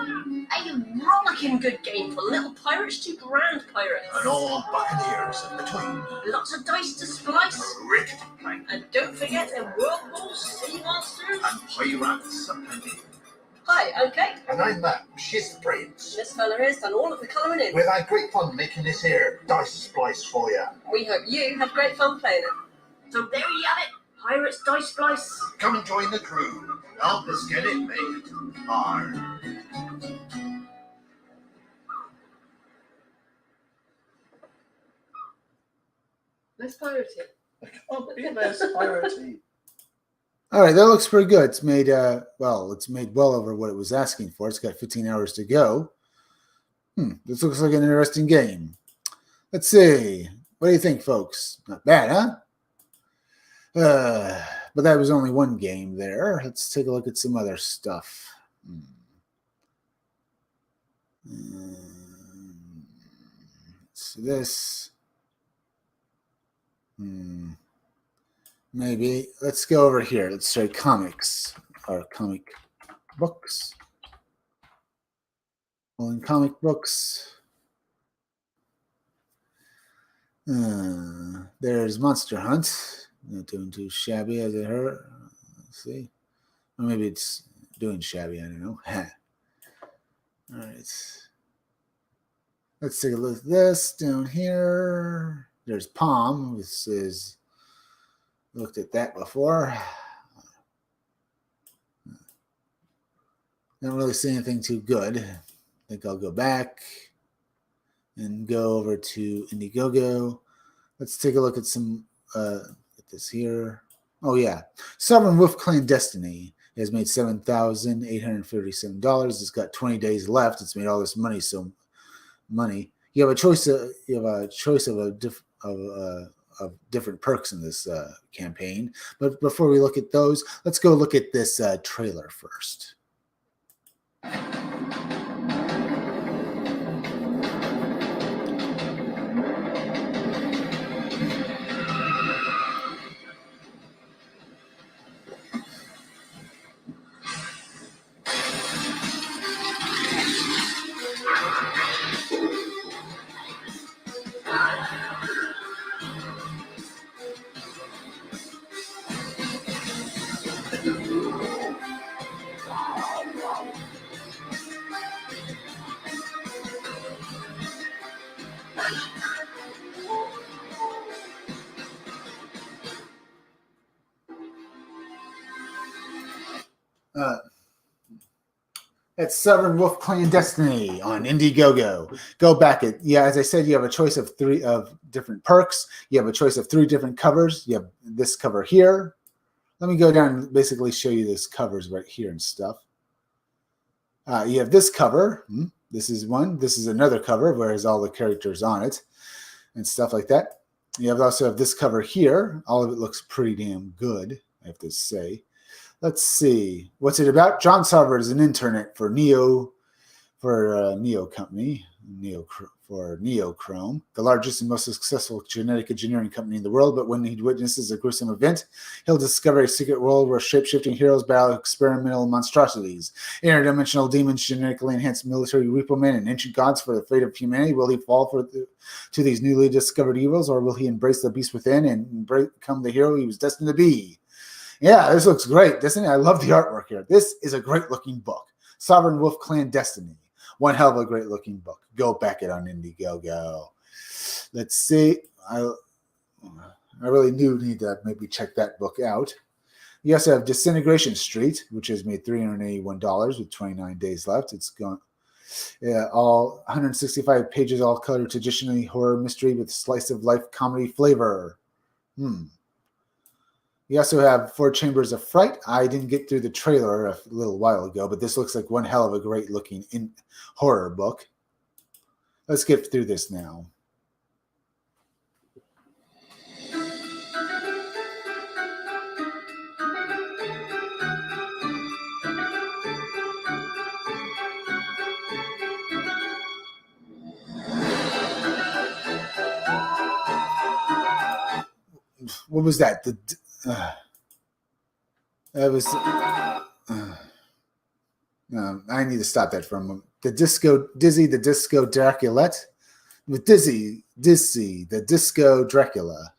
A rollicking good game for little pirates to grand pirates. And all buccaneers in between. Lots of dice to splice. Rickety plank. And don't forget the whirlpool sea monsters. And pirates aplenty. Hi, I'm Kate. And I'm Matt. She's the brains. This fella here's done all of the colouring in. We've had great fun making this here dice splice for you. We hope you have great fun playing it. So there you have it. Pirates Dice Splice. Come and join the crew. Help us get it made. Arr. Less piratey. Can't be less piratey. All right, that looks pretty good. It's made it's made well over what it was asking for. It's got 15 hours to go. This looks like an interesting game. Let's see. What do you think, folks? Not bad, huh? But that was only one game there. Let's take a look at some other stuff. So this. Maybe. Let's go over here. Let's try comics or comic books. Well, in comic books. There's Monster Hunt. Not doing too shabby as it hurt. Let's see. Or maybe it's doing shabby. I don't know. All right. Let's take a look at this down here. There's Palm. This is looked at that before. Don't really see anything too good. I think I'll go back and go over to Indiegogo. Let's take a look at some at this here. Oh yeah, Sovereign Wolf Clandestiny has made $7,837. It's got 20 days left. It's made all this money. So money. You have a choice. Of different perks in this campaign. But before we look at those, let's go look at this trailer first. It's Sovereign Wolf Clandestiny on Indiegogo. Go back it. Yeah, as I said, you have a choice of 3 of different perks. You have a choice of 3 different covers. You have this cover here. Let me go down and basically show you this covers right here and stuff. You have this cover. This is one. This is another cover where there's all the characters on it and stuff like that. You also have this cover here. All of it looks pretty damn good, I have to say. Let's see. What's it about? John Sauber is an intern for Neo Company, Neochrome, the largest and most successful genetic engineering company in the world. But when he witnesses a gruesome event, he'll discover a secret world where shape-shifting heroes battle experimental monstrosities, interdimensional demons, genetically enhanced military repo-men, and ancient gods for the fate of humanity. Will he fall to these newly discovered evils, or will he embrace the beast within and become the hero he was destined to be? Yeah, this looks great, doesn't it? I love the artwork here. This is a great-looking book. Sovereign Wolf Clandestiny. One hell of a great-looking book. Go back it on Indiegogo. Let's see. I really do need to maybe check that book out. You also have Disintegration Street, which has made $381 with 29 days left. It's gone. Yeah, all 165 pages, all colored traditionally horror mystery with slice of life comedy flavor. You also have 4 Chambers of Fright. I didn't get through the trailer a little while ago, but this looks like one hell of a great looking horror book. Let's get through this now. What was that? That was I need to stop that for a moment. Dizzy the Disco Draculette with Dizzy the Disco Dracula.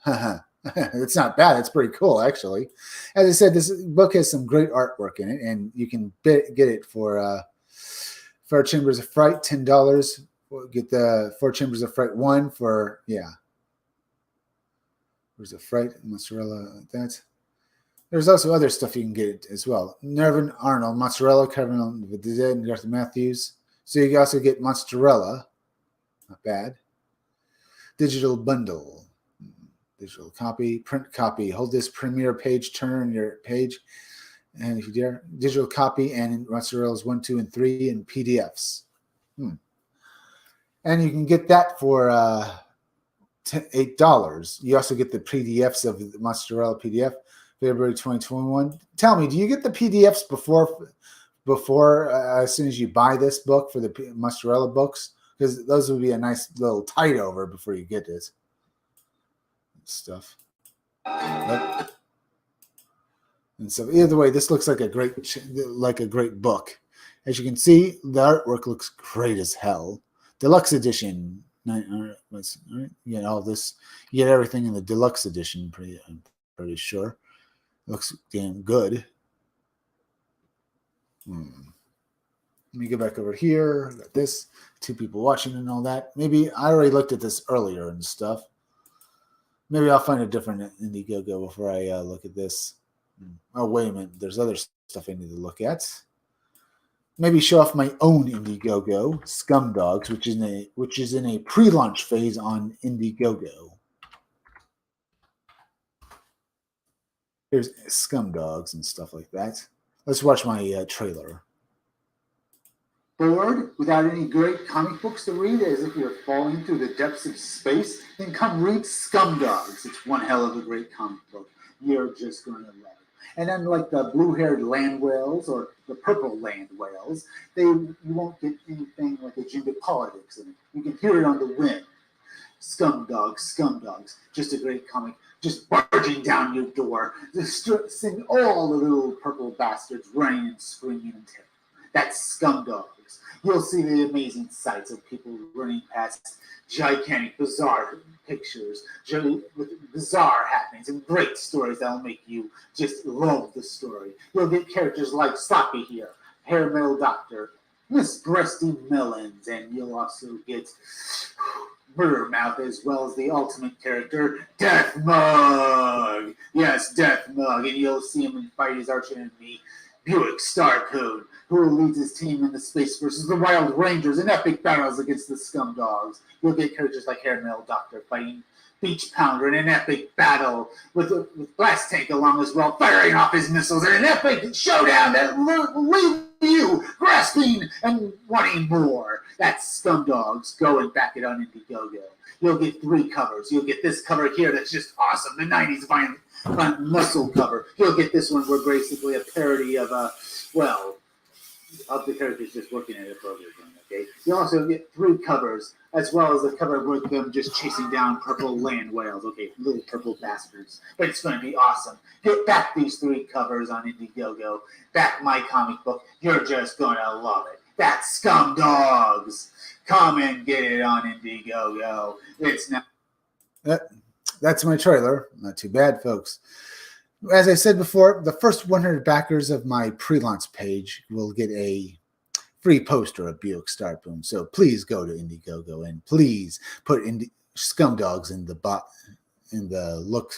It's not bad. It's pretty cool, actually. As I said, this book has some great artwork in it, and you can get it for Four Chambers of Fright, $10. Get the Four Chambers of Fright 1 for, yeah. Where's the Fright? Mozzarella, that. There's also other stuff you can get as well. Nervin Arnold, Mozzarella, Kevin the Dead, and Garth Matthews. So you can also get Mozzarella. Not bad. Digital bundle. Digital copy, print copy. Hold this premiere page, turn your page. And if you dare, digital copy and Mozzarella's 1, 2, and 3 in PDFs. And you can get that for $8. You also get the PDFs of the Mozzarella PDF, February 2021. Tell me, do you get the PDFs before as soon as you buy this book for the Mozzarella books? Because those would be a nice little tide over before you get this stuff. And so either way, this looks like a great book. As you can see, the artwork looks great as hell. Deluxe edition. You get all this. You get everything in the deluxe edition. I'm pretty sure. Looks damn good. Let me go back over here. Got this. 2 people watching and all that. Maybe I already looked at this earlier and stuff. Maybe I'll find a different Indiegogo before I look at this. Oh, wait a minute. There's other stuff I need to look at. Maybe show off my own Indiegogo, Scumdogs, which is in a pre-launch phase on Indiegogo. Here's Scumdogs and stuff like that. Let's watch my trailer. Bored without any great comic books to read as if you're falling through the depths of space? Then come read Scumdogs. It's one hell of a great comic book. You're just going to love it. And unlike the blue-haired land whales or the purple land whales, you won't get anything like agenda politics in it. You can hear it on the wind. Scumdogs. Just a great comic. Just barging down your door. Just send all the little purple bastards running and screaming in terror. That's Scumdogs. You'll see the amazing sights of people running past gigantic, bizarre pictures with bizarre happenings and great stories that'll make you just love the story. You'll get characters like Sloppy here, Hair Metal Doctor, Miss Breasty Melons, and you'll also get Murder Mouth as well as the ultimate character, Death Mug. Yes, Death Mug, and you'll see him fight his arch enemy, Buick Starcode, who leads his team in the space versus the Wild Rangers in epic battles against the Scumdogs. You'll get characters like Hair Metal Doctor fighting Beach Pounder in an epic battle with Blast Tank along as well, firing off his missiles in an epic showdown that will leave you grasping and wanting more. That's Scumdogs. Go and back it on Indiegogo. You'll get 3 covers. You'll get this cover here that's just awesome, the 90s violent muscle cover. You'll get this one where basically a parody of of the characters just working at a program, okay? You also get 3 covers, as well as a cover with them just chasing down purple land whales, okay? Little purple bastards. But it's going to be awesome. Get back these 3 covers on Indiegogo. Back my comic book. You're just going to love it. That's Scumdogs. Come and get it on Indiegogo. It's not... That's my trailer. Not too bad, folks. As I said before, the first 100 backers of my pre-launch page will get a free poster of Buick Starboom. So please go to Indiegogo and please put Scumdogs in the look.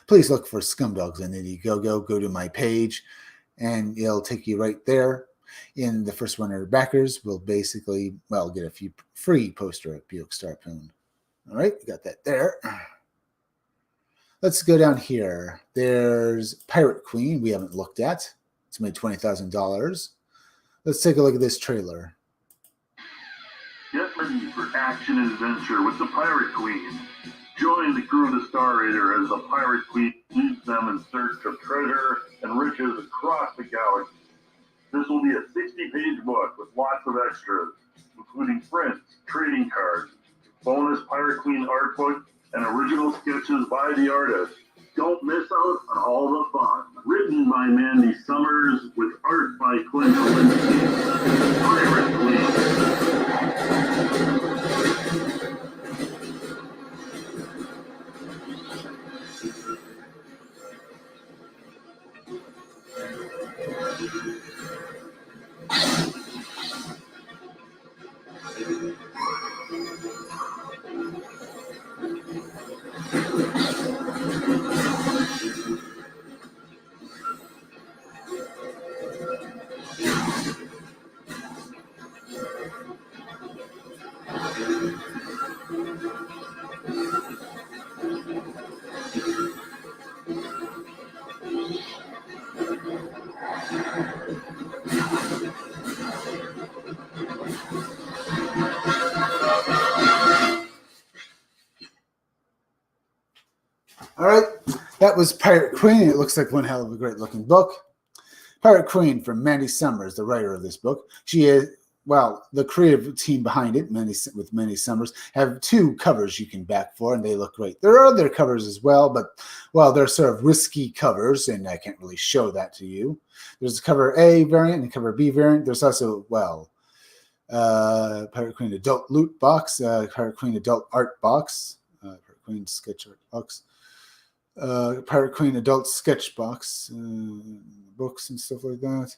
Please look for Scumdogs in Indiegogo. Go to my page, and it'll take you right there. In the first 100 backers, will basically get a few free poster of Buick Starboom. All right, we got that there. Let's go down here. There's Pirate Queen we haven't looked at. It's made $20,000. Let's take a look at this trailer. Get ready for action and adventure with the Pirate Queen. Join the crew of the Star Raider as the Pirate Queen leads them in search of treasure and riches across the galaxy. This will be a 60-page book with lots of extras, including prints, trading cards, bonus Pirate Queen art book, and original sketches by the artist. Don't miss out on all the fun. Written Written by Mandy Summers with art by Clint Olinsky. Pirate Queen. All right, that was Pirate Queen. It looks like one hell of a great looking book. Pirate Queen from Mandy Summers, the writer of this book. She is, well, the creative team behind it, with Mandy Summers, have 2 covers you can back for, and they look great. There are other covers as well, but, well, they're sort of risky covers, and I can't really show that to you. There's a cover A variant and a cover B variant. There's also, well, Pirate Queen Adult Loot Box, Pirate Queen Adult Art Box, Pirate Queen Sketch Art Box, Pirate Queen Adult Sketch Box, books and stuff like that.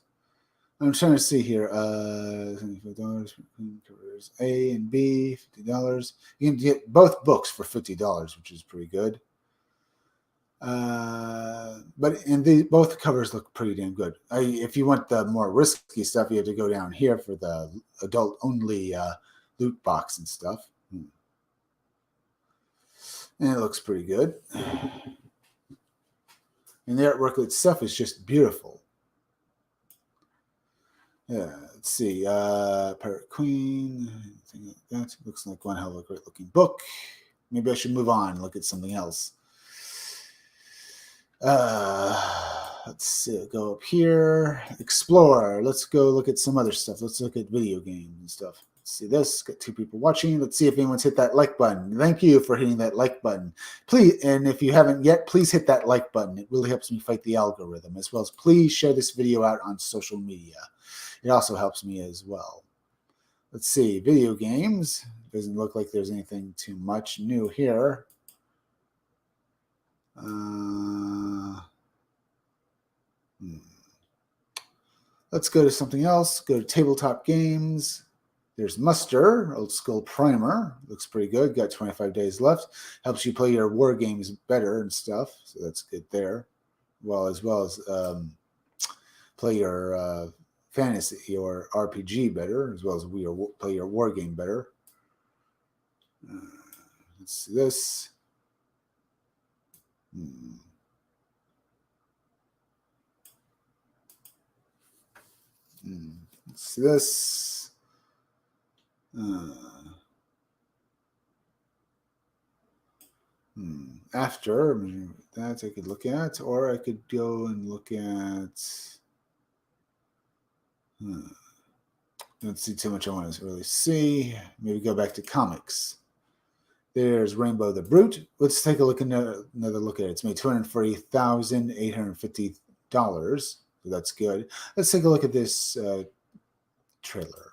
I'm trying to see here. $75 covers A and B, $50. You can get both books for $50, which is pretty good. But both covers look pretty damn good. If you want the more risky stuff, you have to go down here for the adult only loot box and stuff. And it looks pretty good. And the artwork itself is just beautiful. Yeah, let's see. Pirate Queen. Anything like that. Looks like one hell of a great looking book. Maybe I should move on and look at something else. Let's see. Go up here. Explore. Let's go look at some other stuff. Let's look at video games and stuff. Let's see this. Got 2 people watching. Let's see if anyone's hit that like button. Thank you for hitting that like button. Please, and if you haven't yet, please hit that like button. It really helps me fight the algorithm, as well as please share this video out on social media. It also helps me as well. Let's see. Video games. Doesn't look like there's anything too much new here. Let's go to something else. Go to tabletop games. There's Muster, Old School Primer. Looks pretty good. Got 25 days left. Helps you play your war games better and stuff. So that's good there. Well as play your fantasy or RPG better, as well as play your war game better. Let's see this. Let's see this. After that, I could look at, or I could go and look at. Don't see too much I want to really see. Maybe go back to comics. There's Rainbow the Brute. Let's take a look another look at it. It's made $240,850. So that's good. Let's take a look at this trailer.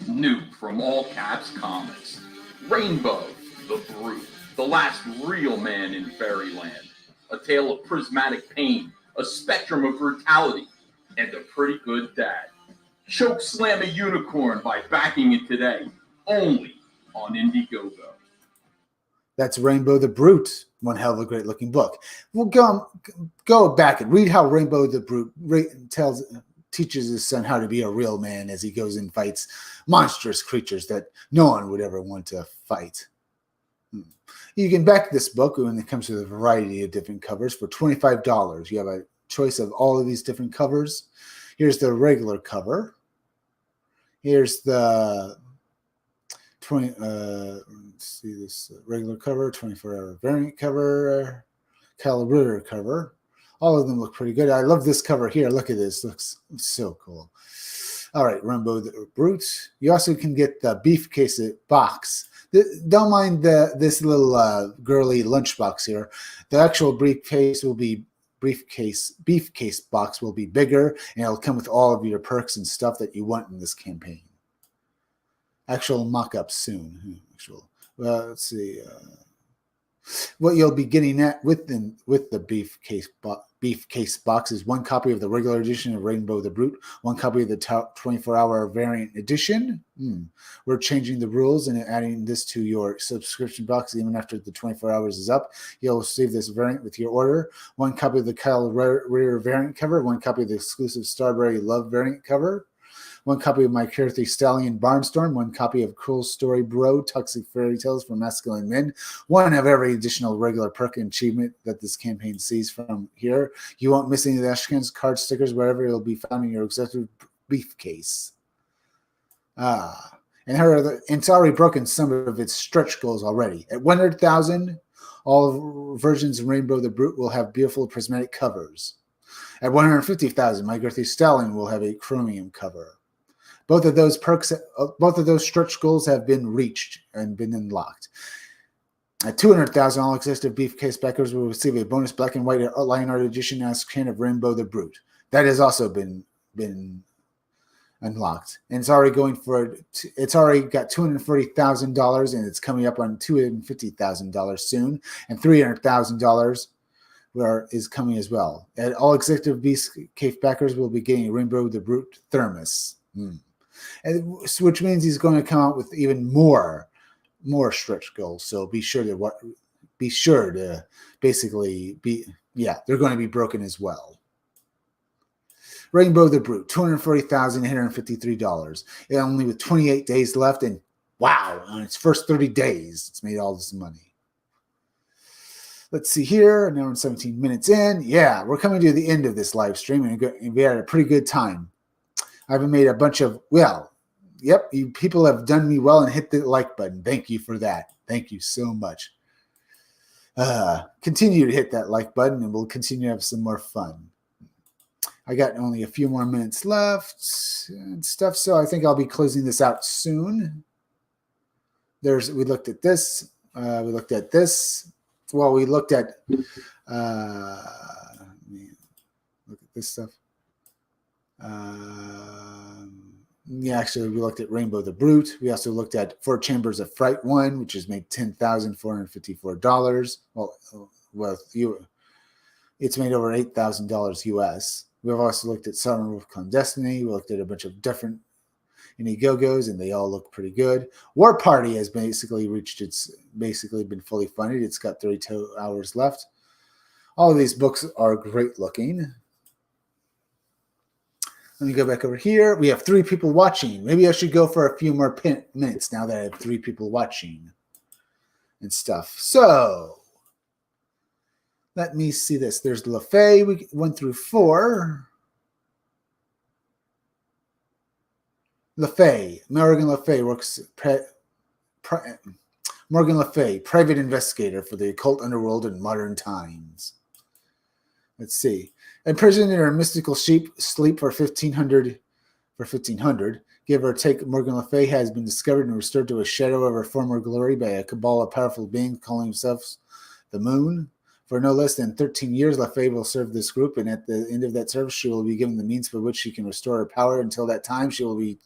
New from All Caps Comics. Rainbow the Brute, the last real man in fairyland. A tale of prismatic pain, a spectrum of brutality, and a pretty good dad. Choke slam a unicorn by backing it today, only on Indiegogo. That's Rainbow the Brute. One hell of a great looking book. We'll go back and read how Rainbow the Brute teaches his son how to be a real man as he goes and fights monstrous creatures that no one would ever want to fight. You can back this book when it comes with a variety of different covers for $25. You have a choice of all of these different covers. Here's the regular cover. Here's the let's see this regular cover, 24-hour variant cover, calibrator cover. All of them look pretty good. I love this cover here. Look at this. Looks so cool. All right, Rainbow the Brute. You also can get the Beefcase box. Don't mind this little girly lunchbox here. The actual briefcase will be briefcase box will be bigger, and it'll come with all of your perks and stuff that you want in this campaign. Actual mock-up soon. Let's see. What you'll be getting at with the briefcase box is one copy of the regular edition of Rainbow the Brute, one copy of the top 24-hour variant edition. We're changing the rules and adding this to your subscription box even after the 24 hours is up. You'll receive this variant with your order. One copy of the Kyle Rear variant cover, one copy of the exclusive Starberry Love variant cover, one copy of My Carthy Stallion Barnstorm, one copy of Cruel Story Bro, Toxic Fairy Tales for Masculine Men, one of every additional regular perk and achievement that this campaign sees from here. You won't miss any of the Ashken's card stickers, wherever it'll be found in your executive briefcase. And it's already broken some of its stretch goals already. At 100,000, all versions of Rainbow the Brute will have beautiful prismatic covers. At 150,000, My Girthy Stallion will have a chromium cover. Both of those stretch goals have been reached and been unlocked. At 200,000, all executive briefcase backers will receive a bonus black and white line art edition as can of Rainbow the Brute. That has also been unlocked, and it's already got $240,000, and it's coming up on $250,000 soon, and $300,000 is coming as well. And all executive briefcase backers will be getting a Rainbow the Brute thermos. Which means he's going to come out with even more stretch goals. So be sure to basically they're going to be broken as well. Rainbow the Brute, $240,853. Only with 28 days left, and wow, on its first 30 days, it's made all this money. Let's see here. Now we're 17 minutes in. Yeah, we're coming to the end of this live stream, and we had a pretty good time. I haven't made a bunch of, you people have done me well and hit the like button. Thank you for that. Thank you so much. Continue to hit that like button, and we'll continue to have some more fun. I got only a few more minutes left and stuff, so I think I'll be closing this out soon. We looked at this. We looked at this. Well, we looked at look at this stuff. Actually, we looked at Rainbow the Brute. We also looked at Four Chambers of Fright 1, which has made $10,454. It's made over $8,000 US. We've also looked at Summer of Clandestiny. We looked at a bunch of different Indiegogos, and they all look pretty good. War Party has basically been fully funded. It's got 32 hours left. All of these books are great looking. Let me go back over here. We have 3 people watching. Maybe I should go for a few more minutes now that I have 3 people watching and stuff. So let me see this. There's LaFay. We 1 through 4. LaFay. Morgan LaFay works. Morgan LaFay, private investigator for the occult underworld in modern times. Let's see. Imprisoned in her mystical sleep for 1500, give or take, Morgan Le Fay has been discovered and restored to a shadow of her former glory by a cabal of powerful beings calling themselves the Moon. For no less than 13 years, Le Fay will serve this group, and at the end of that service, she will be given the means by which she can restore her power. Until that time, she will be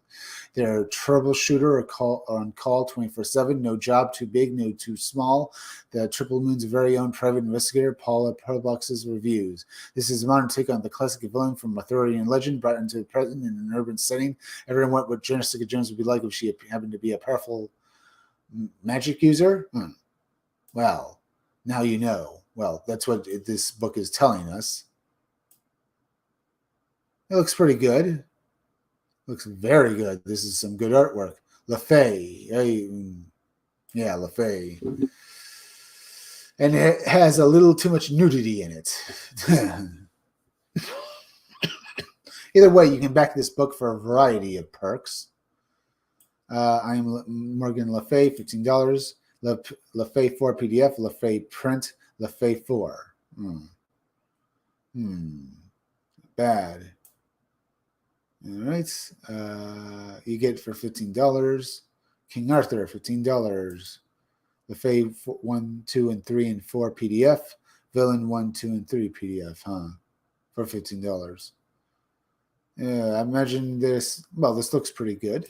their troubleshooter on call 24/7. No job too big, no too small. The Triple Moon's very own private investigator, Paula Perlbox's reviews. This is a modern take on the classic villain from Authority and Legend, brought into the present in an urban setting. Everyone wondered what Jessica Jones would be like if she happened to be a powerful magic user. Well, now you know. Well, that's what this book is telling us. It looks pretty good. Looks very good. This is some good artwork. Le Fay. Yeah, Le Fay. And it has a little too much nudity in it. Either way, you can back this book for a variety of perks. I'm Morgan Le Fay, $15. Le Fay 4 PDF, Le Fay print, Le Fay 4. Bad. All right. You get for $15. King Arthur, $15. Le Fay 1, 2, and 3, and 4 PDF, Villain 1, 2, and 3 PDF, huh? For $15. Yeah, I imagine this. Well, this looks pretty good.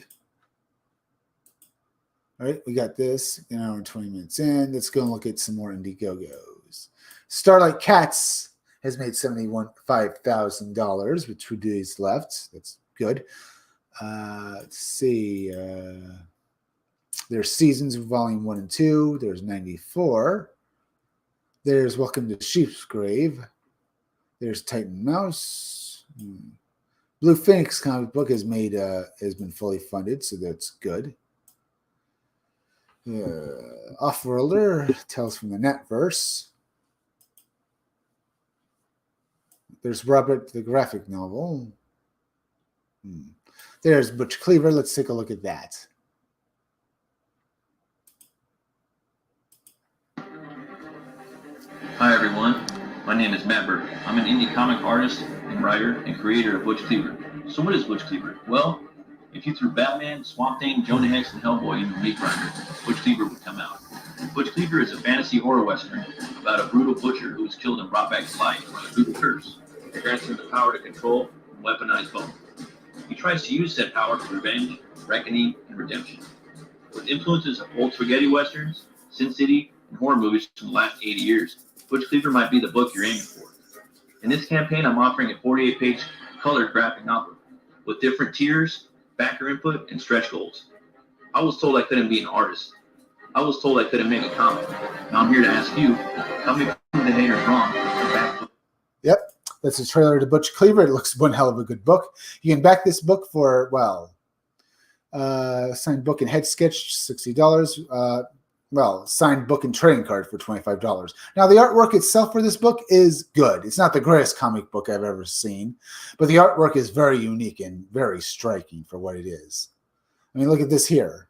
All right, we got this an hour and 20 minutes in. Let's go and look at some more Indiegogos. Starlight Cats has made $75,000 with 2 days left. That's good. Let's see. There's Seasons Volume 1 and 2. There's 94. There's Welcome to Sheep's Grave. There's Titan Mouse. Blue Phoenix comic book has been fully funded, so that's good. Offworlder, Tales from the Netverse. There's Robert the graphic novel. There's Butch Cleaver. Let's take a look at that. Hi everyone, my name is Matt Burke. I'm an indie comic artist and writer and creator of Butch Cleaver. So what is Butch Cleaver? Well, if you threw Batman, Swamp Thing, Jonah Hex, and Hellboy into a meat grinder, Butch Cleaver would come out. Butch Cleaver is a fantasy horror western about a brutal butcher who is killed and brought back to life by a brutal curse that grants him the power to control and weaponize bone. He tries to use said power for revenge, reckoning, and redemption. With influences of old spaghetti westerns, Sin City, and horror movies from the last 80 years, Butch Cleaver might be the book you're aiming for. In this campaign, I'm offering a 48-page colored graphic novel with different tiers, backer input, and stretch goals. I was told I couldn't be an artist. I was told I couldn't make a comic. Now I'm here to ask you, tell me the haters wrong. Yep, that's a trailer to Butch Cleaver. It looks one hell of a good book. You can back this book for, signed book and head sketch, $60. Signed book and trading card for $25. Now, the artwork itself for this book is good. It's not the greatest comic book I've ever seen, but the artwork is very unique and very striking for what it is. I mean, look at this here.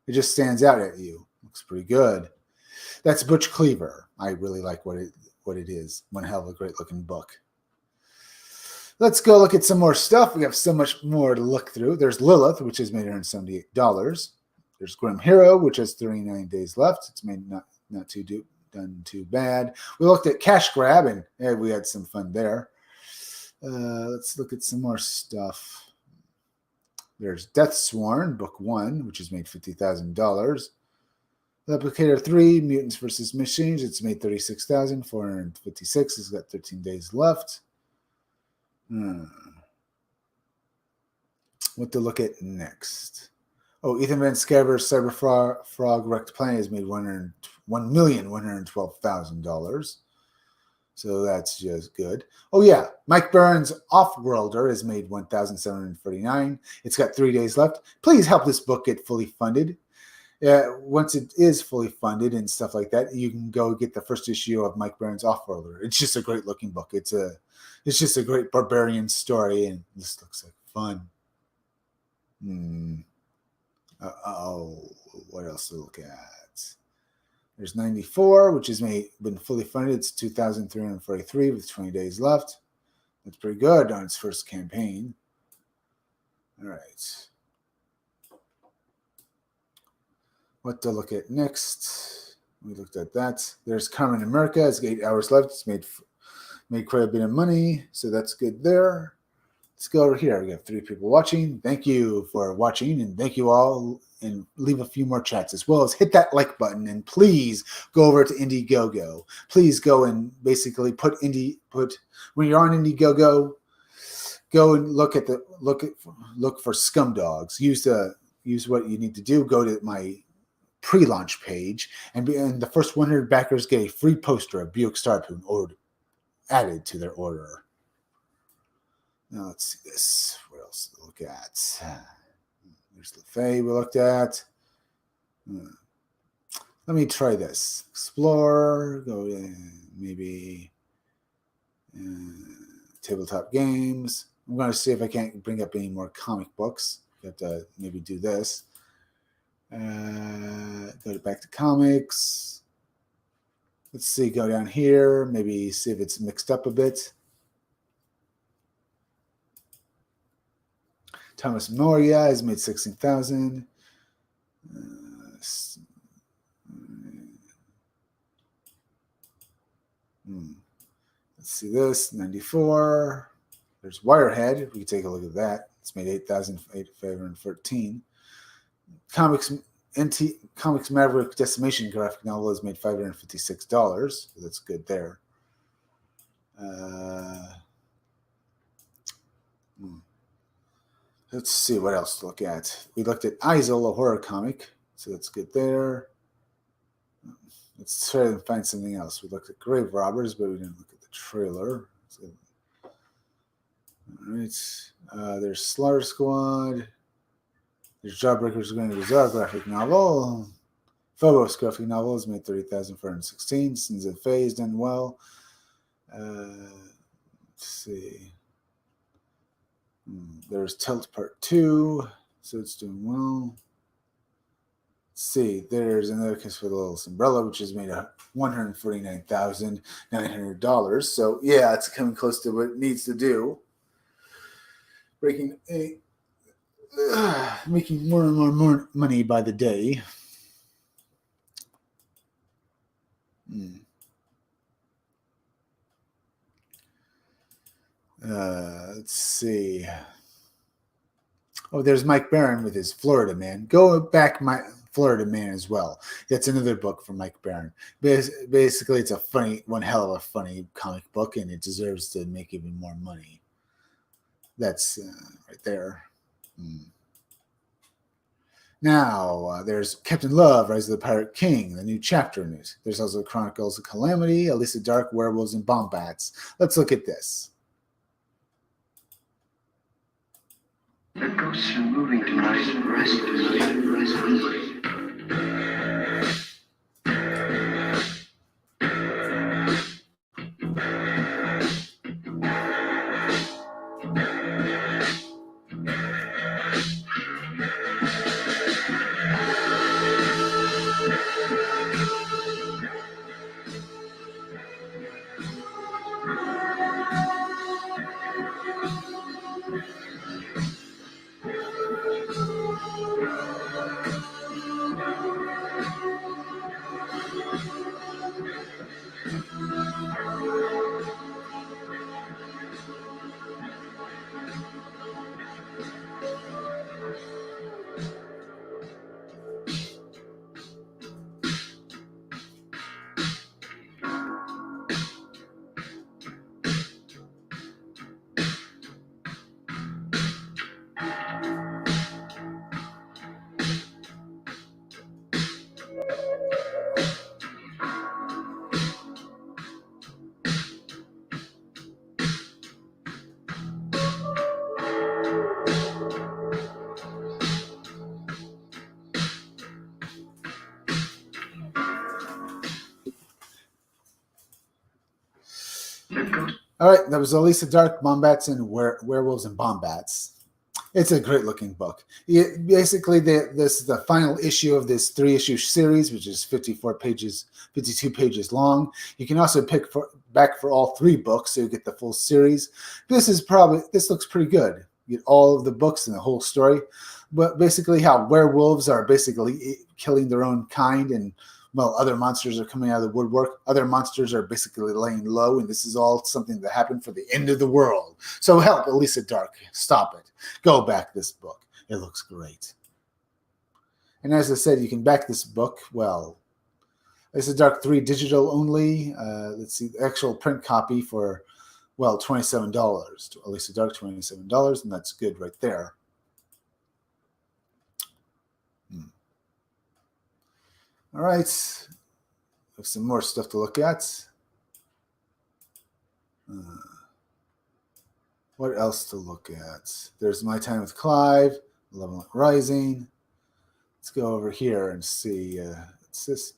It just stands out at you. Looks pretty good. That's Butch Cleaver. I really like what it is. One hell of a great looking book. Let's go look at some more stuff. We have so much more to look through. There's Lilith, which has made $178. There's Grim Hero, which has 39 days left. It's made not done too bad. We looked at Cash Grab, and we had some fun there. Let's look at some more stuff. There's Death Sworn, Book 1, which has made $50,000. Replicator 3, Mutants vs. Machines. It's made $36,456. It's got 13 days left. What to look at next? Oh, Ethan Van Sciver's Cyber Frog Wrecked Planet has made $1,112,000. So that's just good. Oh, yeah. Mike Burns' Offworlder has made $1,749. It's got 3 days left. Please help this book get fully funded. Once it is fully funded and stuff like that, you can go get the first issue of Mike Burns' Offworlder. It's just a great looking book. It's just a great barbarian story, and this looks like fun. What else to look at? There's 94, which has been fully funded. It's 2,343 with 20 days left. That's pretty good on its first campaign. All right. What to look at next? We looked at that. There's Carmen America. It's 8 hours left. It's made quite a bit of money, so that's good there. Let's go over here. We have 3 people watching. Thank you for watching, and thank you all. And leave a few more chats, as well as hit that like button, and please go over to Indiegogo. Please go and basically when you're on Indiegogo, go and look for Scumdogs. Use what you need to do. Go to my pre-launch page, and the first 100 backers get a free poster of Buick Starpoon added to their order. Now let's see this. What else to look at? There's LaFay we looked at. Let me try this. Explore. Go to maybe tabletop games. I'm going to see if I can't bring up any more comic books. I have to maybe do this. Go back to comics. Let's see. Go down here. Maybe see if it's mixed up a bit. Thomas Moria has made 16,000. Let's see this, 94. There's Wirehead. We can take a look at that. It's made 8,513. Comics Maverick Decimation graphic novel is made $556. So that's good there. Let's see what else to look at. We looked at Isle, a horror comic, so that's good there. Let's try to find something else. We looked at Grave Robbers, but we didn't look at the trailer. So, all right. There's Slaughter Squad. There's Jawbreakers Going to Bizarre graphic novel. Phobos graphic novel is made 30,416. Sins of Fae is done well. Let's see. There's Tilt Part 2, so it's doing well. Let's see. There's Another Kiss for the Little Umbrella, which is made $149,900. So yeah, it's coming close to what it needs to do. Making more and more money by the day. Let's see. Oh, there's Mike Barron with his Florida Man. Go back, my Florida Man as well. That's another book from Mike Barron. Basically, it's one hell of a funny comic book, and it deserves to make even more money. That's right there. Now, there's Captain Love, Rise of the Pirate King, the new chapter news. There's also Chronicles of Calamity, Elisa Dark, Werewolves, and Bombats. Let's look at this. The ghosts are moving tonight. All right, that was Elisa Dark, Bombats, and Werewolves and Bombats. It's a great looking book. Basically, this is the final issue of this 3-issue series, which is 52 pages long. You can also pick back for all 3 books, so you get the full series. This looks pretty good. You get all of the books and the whole story. But basically, how werewolves are basically killing their own kind, and well, other monsters are coming out of the woodwork. Other monsters are basically laying low, and this is all something that happened for the end of the world. So help Elisa Dark. Stop it. Go back this book. It looks great. And as I said, you can back this book. Well, Elisa Dark 3 digital only. Let's see, the actual print copy for, well, $27. Elisa Dark, $27, and that's good right there. All right, have some more stuff to look at. What else to look at? There's My Time with Clive, Level Rising. Let's go over here and see. It's this.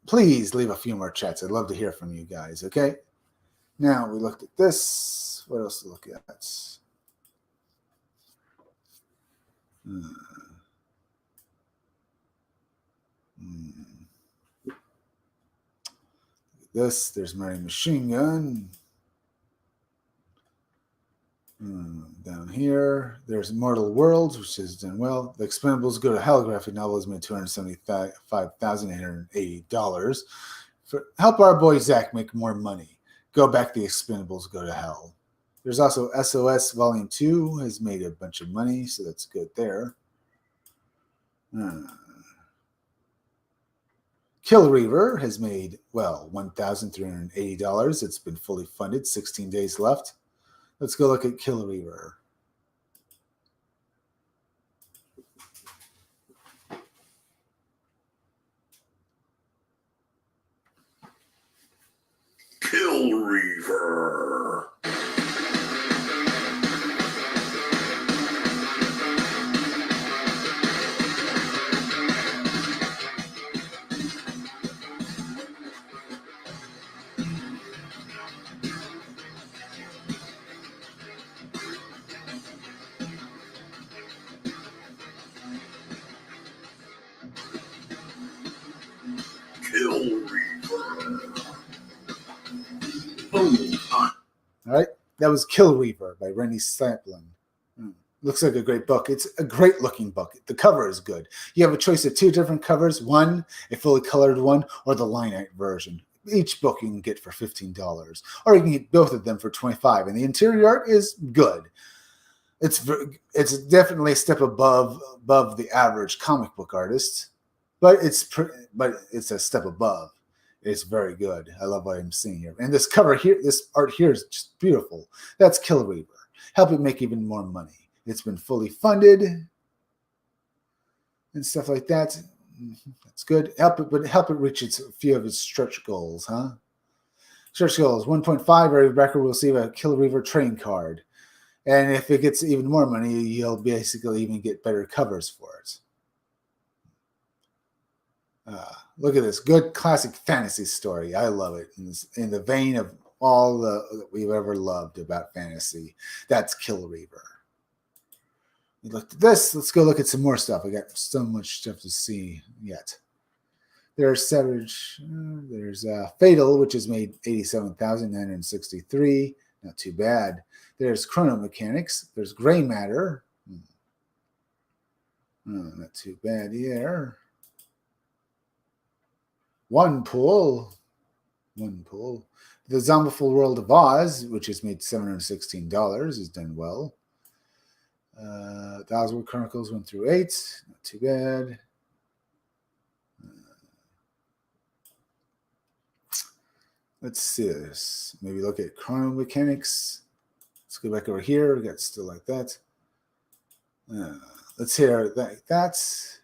Please leave a few more chats. I'd love to hear from you guys. Okay. Now we looked at this. What else to look at? This, there's Mary Machine Gun. Down here, there's Immortal Worlds, which is done well. The Expendables Go to Hell graphic novel is made $275,880. help our boy Zach make more money. Go back the Expendables, go to hell. There's also SOS Volume 2 has made a bunch of money, so that's good there. Kill Reaver has made, well, $1,380. It's been fully funded, 16 days left. Let's go look at Kill Reaver. Kill Reaver. Kill Reaver. Boom. All right, that was Kill Reaver by Rennie Samplin. Looks like a great book. It's a great looking book. The cover is good. You have a choice of two different covers, one, a fully colored one, or the line-out version. Each book you can get for $15, or you can get both of them for $25. And the interior art is good. It's definitely a step above the average comic book artist, but it's a step above. It's very good. I love what I'm seeing here. And this cover here, this art here is just beautiful. That's Kill Reaver. Help it make even more money. It's been fully funded and stuff like that. That's good. Help it reach a few of its stretch goals, huh? Stretch goals 1.5. Every backer will receive a Kill Reaver trading card. And if it gets even more money, you'll basically even get better covers for it. Look at this good classic fantasy story. I love it. In the vein of all that we've ever loved about fantasy. That's Kill Reaver. We looked at this. Let's go look at some more stuff. I got so much stuff to see yet. There's Savage. There's Fatal, which has made $87,963. Not too bad. There's Chrono Mechanics. There's Gray Matter. Not too bad here. One Pool. The Zombiful World of Oz, which has made $716, is done well. The Oswald Chronicles 1 through 8, not too bad. Let's see this. Maybe look at Chrono Mechanics. Let's go back over here. We got still like that. Let's hear that. That's.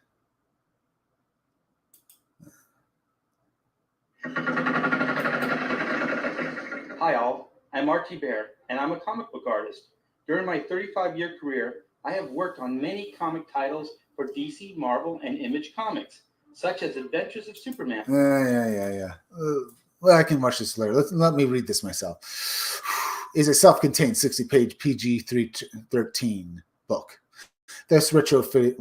Hi all, I'm Archie Bear, and I'm a comic book artist. During my 35-year career, I have worked on many comic titles for DC, Marvel, and Image Comics, such as Adventures of Superman. Yeah. Well, I can watch this later. Let me read this myself. Is a self-contained 60-page PG-13 book. This retrofitted,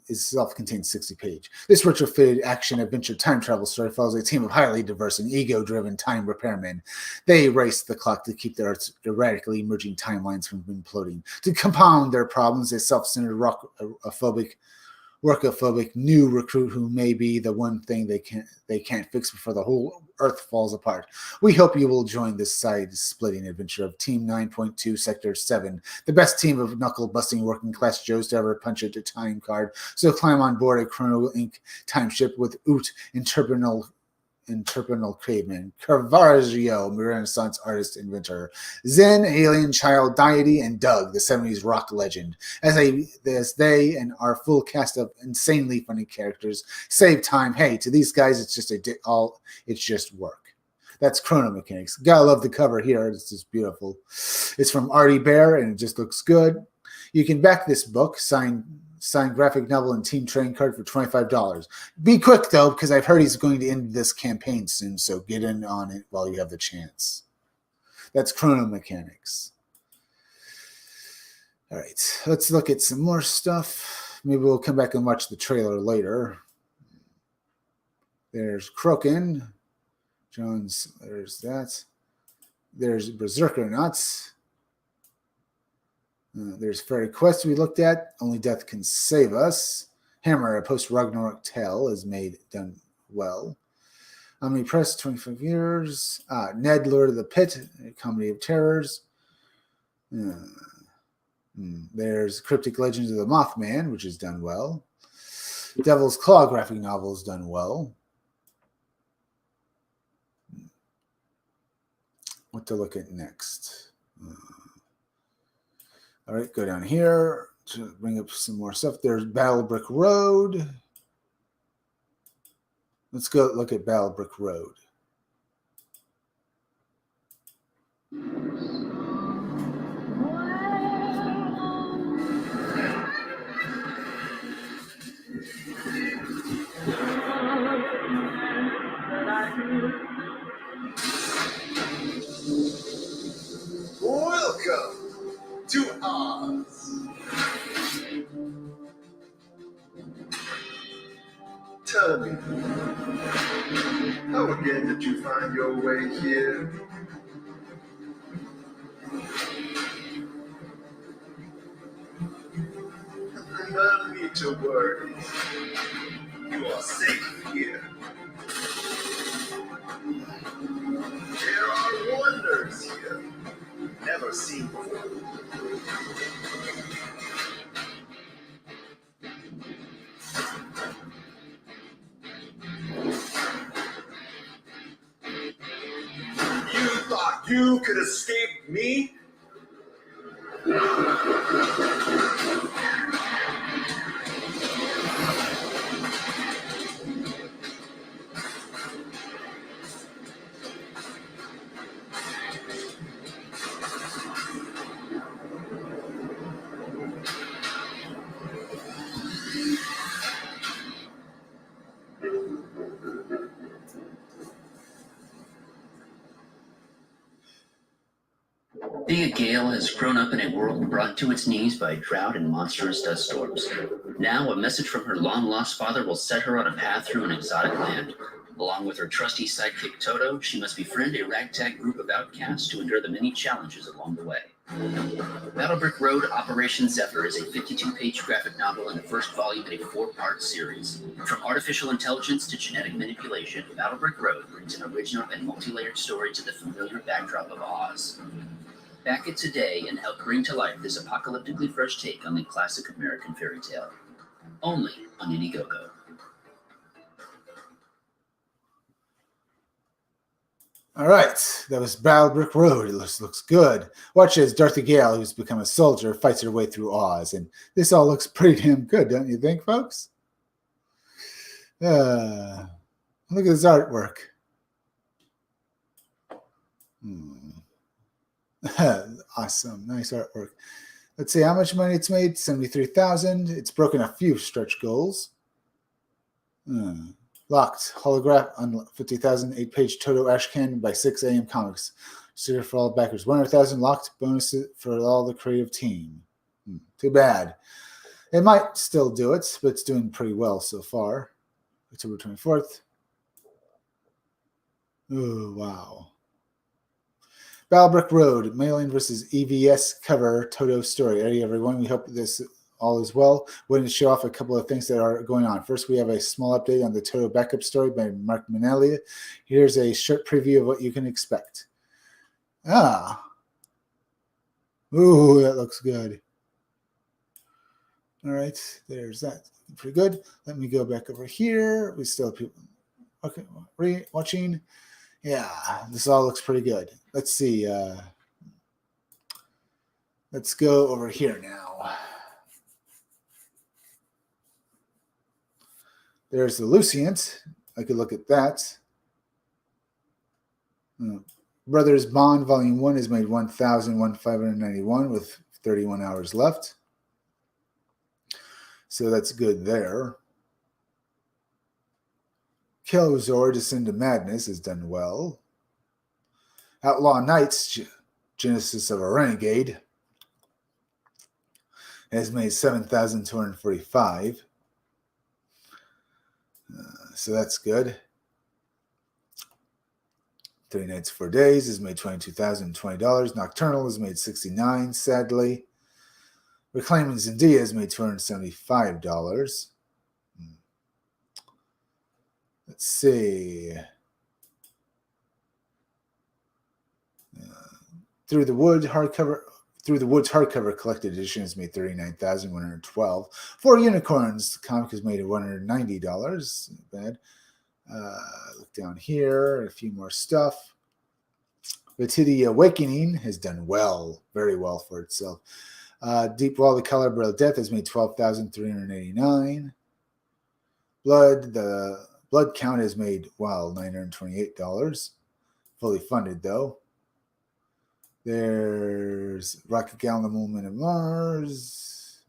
is self-contained 60-page. This retrofitted action-adventure time travel story follows a team of highly diverse and ego-driven time repairmen. They race the clock to keep the Earth's erratically emerging timelines from imploding. To compound their problems, a self-centered, workophobic new recruit who may be the one thing they can't fix before the whole Earth falls apart. We hope you will join this side-splitting adventure of Team 9.2 Sector 7, the best team of knuckle-busting working-class Joes to ever punch at a time card. So climb on board a Chrono Inc. timeship with Oot, Interpernal Caveman, Caravaggio, Renaissance artist inventor, Zen, alien child deity, and Doug, the 70s rock legend. As they and our full cast of insanely funny characters save time. Hey, to these guys, it's just work. That's Chrono Mechanics. Gotta love the cover here. It's just beautiful. It's from Artie Bear, and it just looks good. You can back this book, signed graphic novel and team trading card for $25. Be quick, though, because I've heard he's going to end this campaign soon, so get in on it while you have the chance. That's Chrono Mechanics. All right, let's look at some more stuff. Maybe we'll come back and watch the trailer later. There's Kroken. Jones, there's that. There's Berserker Nuts. There's Fairy Quest we looked at. Only Death Can Save Us. Hammer, a post-Ragnarok tale, is done well. Omnipress, 25 years. Ned, Lord of the Pit, a comedy of terrors. There's Cryptic Legends of the Mothman, which is done well. Devil's Claw graphic novel is done well. What to look at next? All right, go down here to bring up some more stuff. There's Battle Brick Road. Let's go look at Battle Brick Road. Welcome to Oz. Tell me, how again did you find your way here? No need to worry. You are safe here. There are wonders here, never seen before. You thought you could escape me? Thea Gale has grown up in a world brought to its knees by drought and monstrous dust storms. Now, a message from her long-lost father will set her on a path through an exotic land. Along with her trusty sidekick Toto, she must befriend a ragtag group of outcasts to endure the many challenges along the way. Battle Brick Road Operation Zephyr is a 52-page graphic novel and the first volume in a 4-part series. From artificial intelligence to genetic manipulation, Battle Brick Road brings an original and multi-layered story to the familiar backdrop of Oz. Back it today and help bring to life this apocalyptically fresh take on the classic American fairy tale. Only on Indiegogo. All right, that was Battle Brick Road. It looks good. Watch as Dorothy Gale, who's become a soldier, fights her way through Oz. And this all looks pretty damn good, don't you think, folks? Look at this artwork. Awesome, nice artwork. Let's see how much money it's made. 73,000. It's broken a few stretch goals. Locked holograph on 50,000. 8-page Toto Ashcan by 6 AM Comics. Sticker for all backers. 100,000 locked. Bonus for all the creative team. Too bad. It might still do it, but it's doing pretty well so far. October 24th. Oh, wow. Battle Brick Road, Mailing versus EVS cover, Toto story. Hey, everyone, we hope this all is well. We're going to show off a couple of things that are going on. First, we have a small update on the Toto backup story by Mark Manelli. Here's a short preview of what you can expect. Ooh, that looks good. All right, there's that. Pretty good. Let me go back over here. We still have people. Okay, watching. Yeah, this all looks pretty good. Let's see. Let's go over here now. There's the Luciant. I could look at that. Brothers Bond Volume 1 has made 1,591 with 31 hours left. So that's good there. Kelzor Descend to Madness has done well. Outlaw Knights, Genesis of a Renegade, has made 7,245. So that's good. 3 Nights, 4 Days has made $22,020. Nocturnal has made $69, sadly. Reclaiming Zendaya has made $275. Let's see. Through the Woods hardcover collected edition has made $39,112. Four Unicorns comic has made $190. Not bad. Look down here, a few more stuff. Vatidi Awakening has done well, very well for itself. Deep Wall, the Caliber of Death has made $12,389. The Blood Count has made, wow, $928. Fully funded, though. There's Rocket Gal on the Moon of Mars.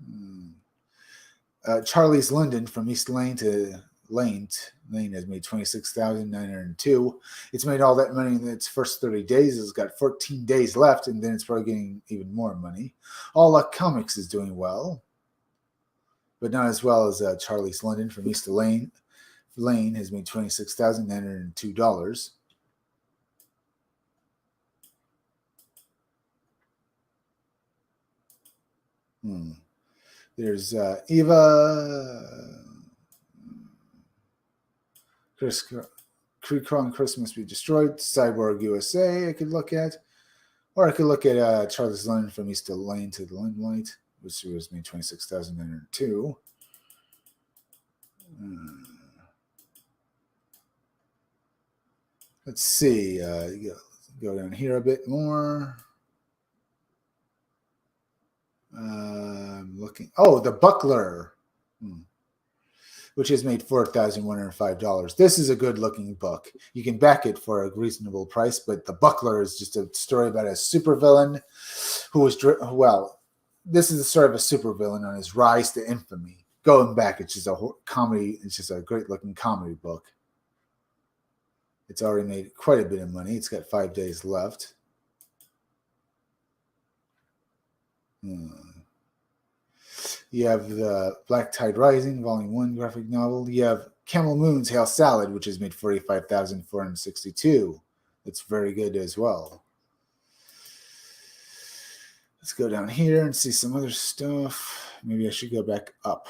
Charlie's London from East Lane to Lane has made $26,902. It's made all that money in its first 30 days. It's got 14 days left, and then it's probably getting even more money. All Luck Comics is doing well, but not as well as Charlie's London from East Lane. Lane has made $26,902. There's Eva. Kron Christmas Be Destroyed, Cyborg USA I could look at. Or I could look at Charlie's London from East Lane to the Limelight, which was made $26,902. Let's see. Go down here a bit more. I'm looking. Oh, The Buckler. Which has made $4,105. This is a good-looking book. You can back it for a reasonable price, but The Buckler is just a story about a supervillain who was, well, this is the story of a supervillain on his rise to infamy. Going back, it's just a comedy. It's just a great-looking comedy book. It's already made quite a bit of money. It's got 5 days left. You have the Black Tide Rising, Volume 1 graphic novel. You have Camel Moon's Hail Salad, which has made $45,462. It's very good as well. Let's go down here and see some other stuff. Maybe I should go back up.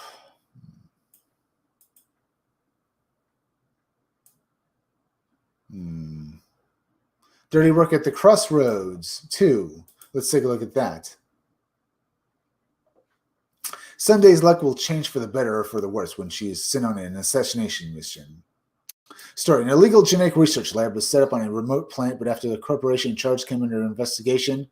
Dirty Work at the Crossroads 2. Let's take a look at that. Sunday's luck will change for the better or for the worse when she is sent on an assassination mission. Story. An illegal genetic research lab was set up on a remote planet, but after the corporation in charge came under investigation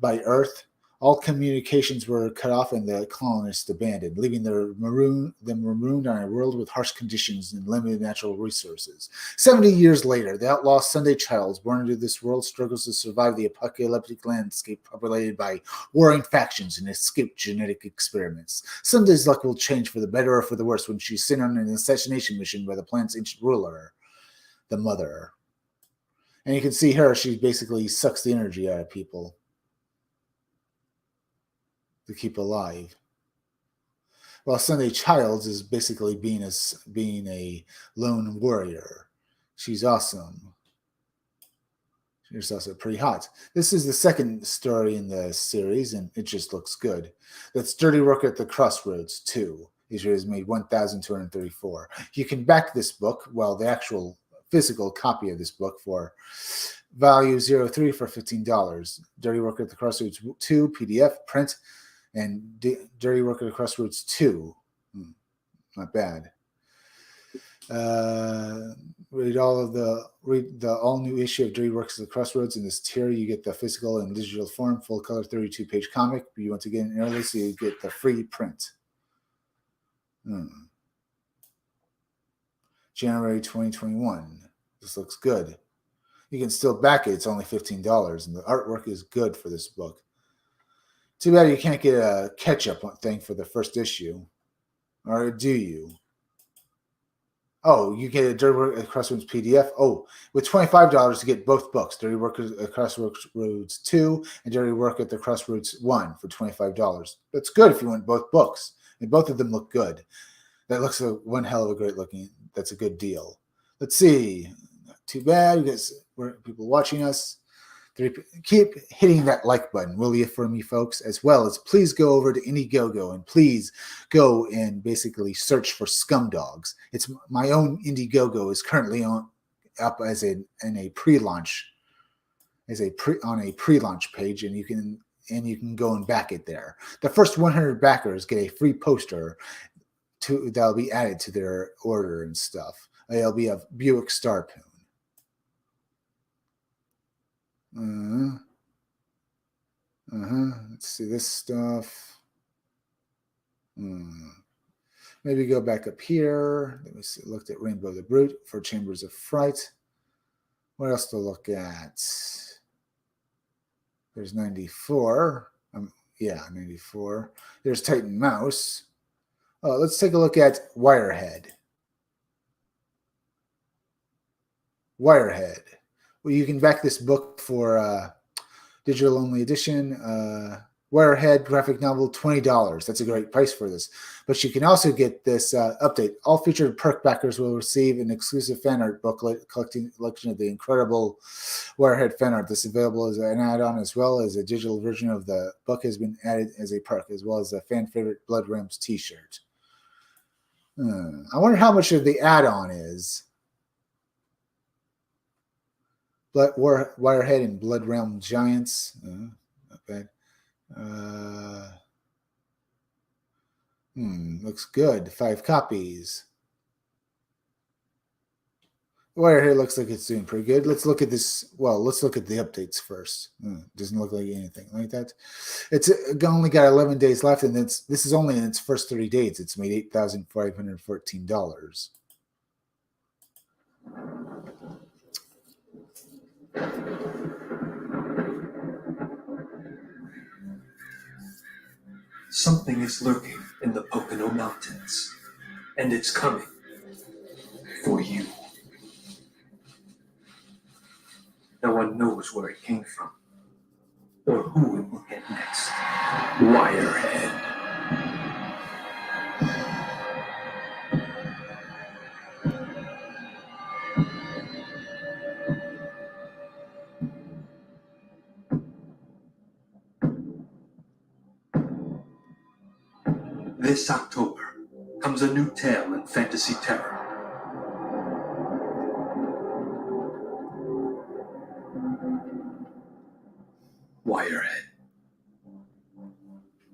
by Earth, all communications were cut off and the colonists abandoned, leaving them marooned on a world with harsh conditions and limited natural resources. 70 years later, the outlaw Sunday Childs, born into this world, struggles to survive the apocalyptic landscape populated by warring factions and escaped genetic experiments. Sunday's luck will change for the better or for the worse when she's sent on an assassination mission by the planet's ancient ruler, the Mother. And you can see her, she basically sucks the energy out of people to keep alive. While Sunday Childs is basically being a lone warrior. She's awesome. She's also pretty hot. This is the second story in the series, and it just looks good. That's Dirty Work at the Crossroads 2. It has made $1,234. You can back this book, well, the actual physical copy of this book for value 03 for $15. Dirty Work at the Crossroads 2 PDF print. And Dirty Work at the Crossroads 2. Not bad. Read the all-new issue of Dirty Work at the Crossroads. In this tier, you get the physical and digital form, full-color 32-page comic. But you want to get in early, so you get the free print. January 2021. This looks good. You can still back it. It's only $15, and the artwork is good for this book. Too bad you can't get a catch-up thing for the first issue. Or do you? Oh, you get a Dirty Work at Crossroads PDF. Oh, with $25 you get both books. Dirty Work at Crossroads 2 and Dirty Work at the Crossroads 1 for $25. That's good if you want both books. And both of them look good. That looks like one hell of a great looking. That's a good deal. Let's see. Not too bad because we're people watching us. Keep hitting that like button, will you, for me, folks? As well as please go over to Indiegogo and please go and basically search for Scumdogs. It's my own Indiegogo is currently up as in a pre-launch as on a pre-launch page, and you can go and back it there. The first 100 backers get a free poster that'll be added to their order and stuff. It'll be a Buick Starpoon. Let's see this stuff. Maybe go back up here. Let me see. Looked at Rainbow the Brute for Chambers of Fright. What else to look at? There's 94. 94. There's Titan Mouse. Oh, let's take a look at Wirehead. Wirehead. Well, you can back this book for digital only edition. Wirehead graphic novel, $20. That's a great price for this. But you can also get this update. All featured perk backers will receive an exclusive fan art booklet collection of the incredible Wirehead fan art. This is available as an add-on, as well as a digital version of the book has been added as a perk, as well as a fan favorite Blood Realms t-shirt. I wonder how much of the add-on is. Wirehead and Blood Realm Giants. Not bad. Looks good. 5 copies. Wirehead looks like it's doing pretty good. Let's look at this. Well, let's look at the updates first. Doesn't look like anything like that. It's only got 11 days left, and this is only in its first 30 days. It's made $8,514. Something is lurking in the Pocono Mountains, and it's coming for you. No one knows where it came from, or who it will get next. Wirehead. This October comes a new tale in fantasy terror. Wirehead.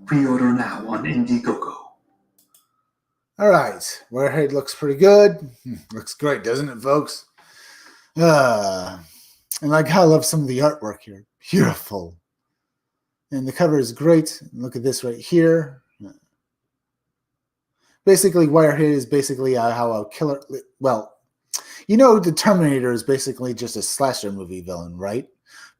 Pre-order now on Indiegogo. All right. Wirehead looks pretty good. Looks great, doesn't it, folks? And like how I love some of the artwork here. Beautiful. And the cover is great. Look at this right here. Basically, Wirehead is basically how a killer... Well, you know, the Terminator is basically just a slasher movie villain, right?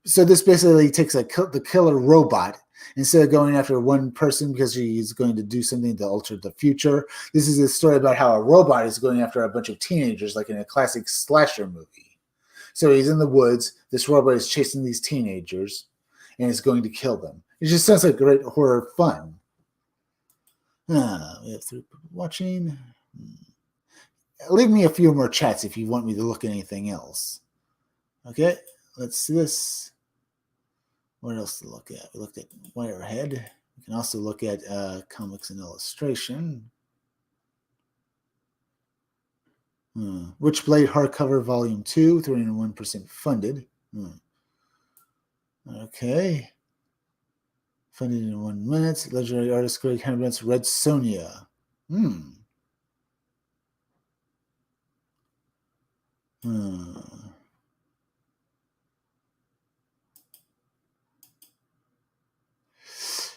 So this basically takes the killer robot. Instead of going after one person because he's going to do something to alter the future, this is a story about how a robot is going after a bunch of teenagers, like in a classic slasher movie. So he's in the woods. This robot is chasing these teenagers, and is going to kill them. It just sounds like great horror fun. We have 3 people watching. Leave me a few more chats if you want me to look at anything else. Okay, let's see this. What else to look at? We looked at Wirehead. We can also look at comics and illustration. Witchblade hardcover volume 2, 301% funded. Okay. Funded in 1 minute. Legendary artist Greg Hanbrandt's Red Sonja.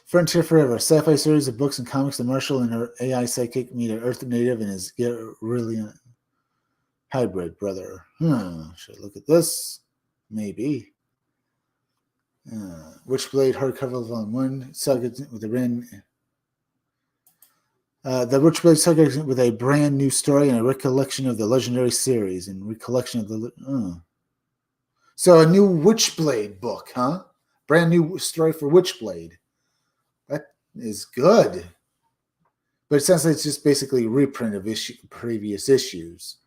Frontier Forever, sci-fi series of books and comics. The Marshall and her AI psychic meet an Earth native and his Guerrillian hybrid brother. Should I look at this? Maybe. Witchblade hardcover volume 1 saga with a the Witchblade saga with a brand new story and a recollection of the legendary series and recollection of the. So a new Witchblade book, huh? Brand new story for Witchblade. That is good. But it sounds like it's just basically a reprint of previous issues.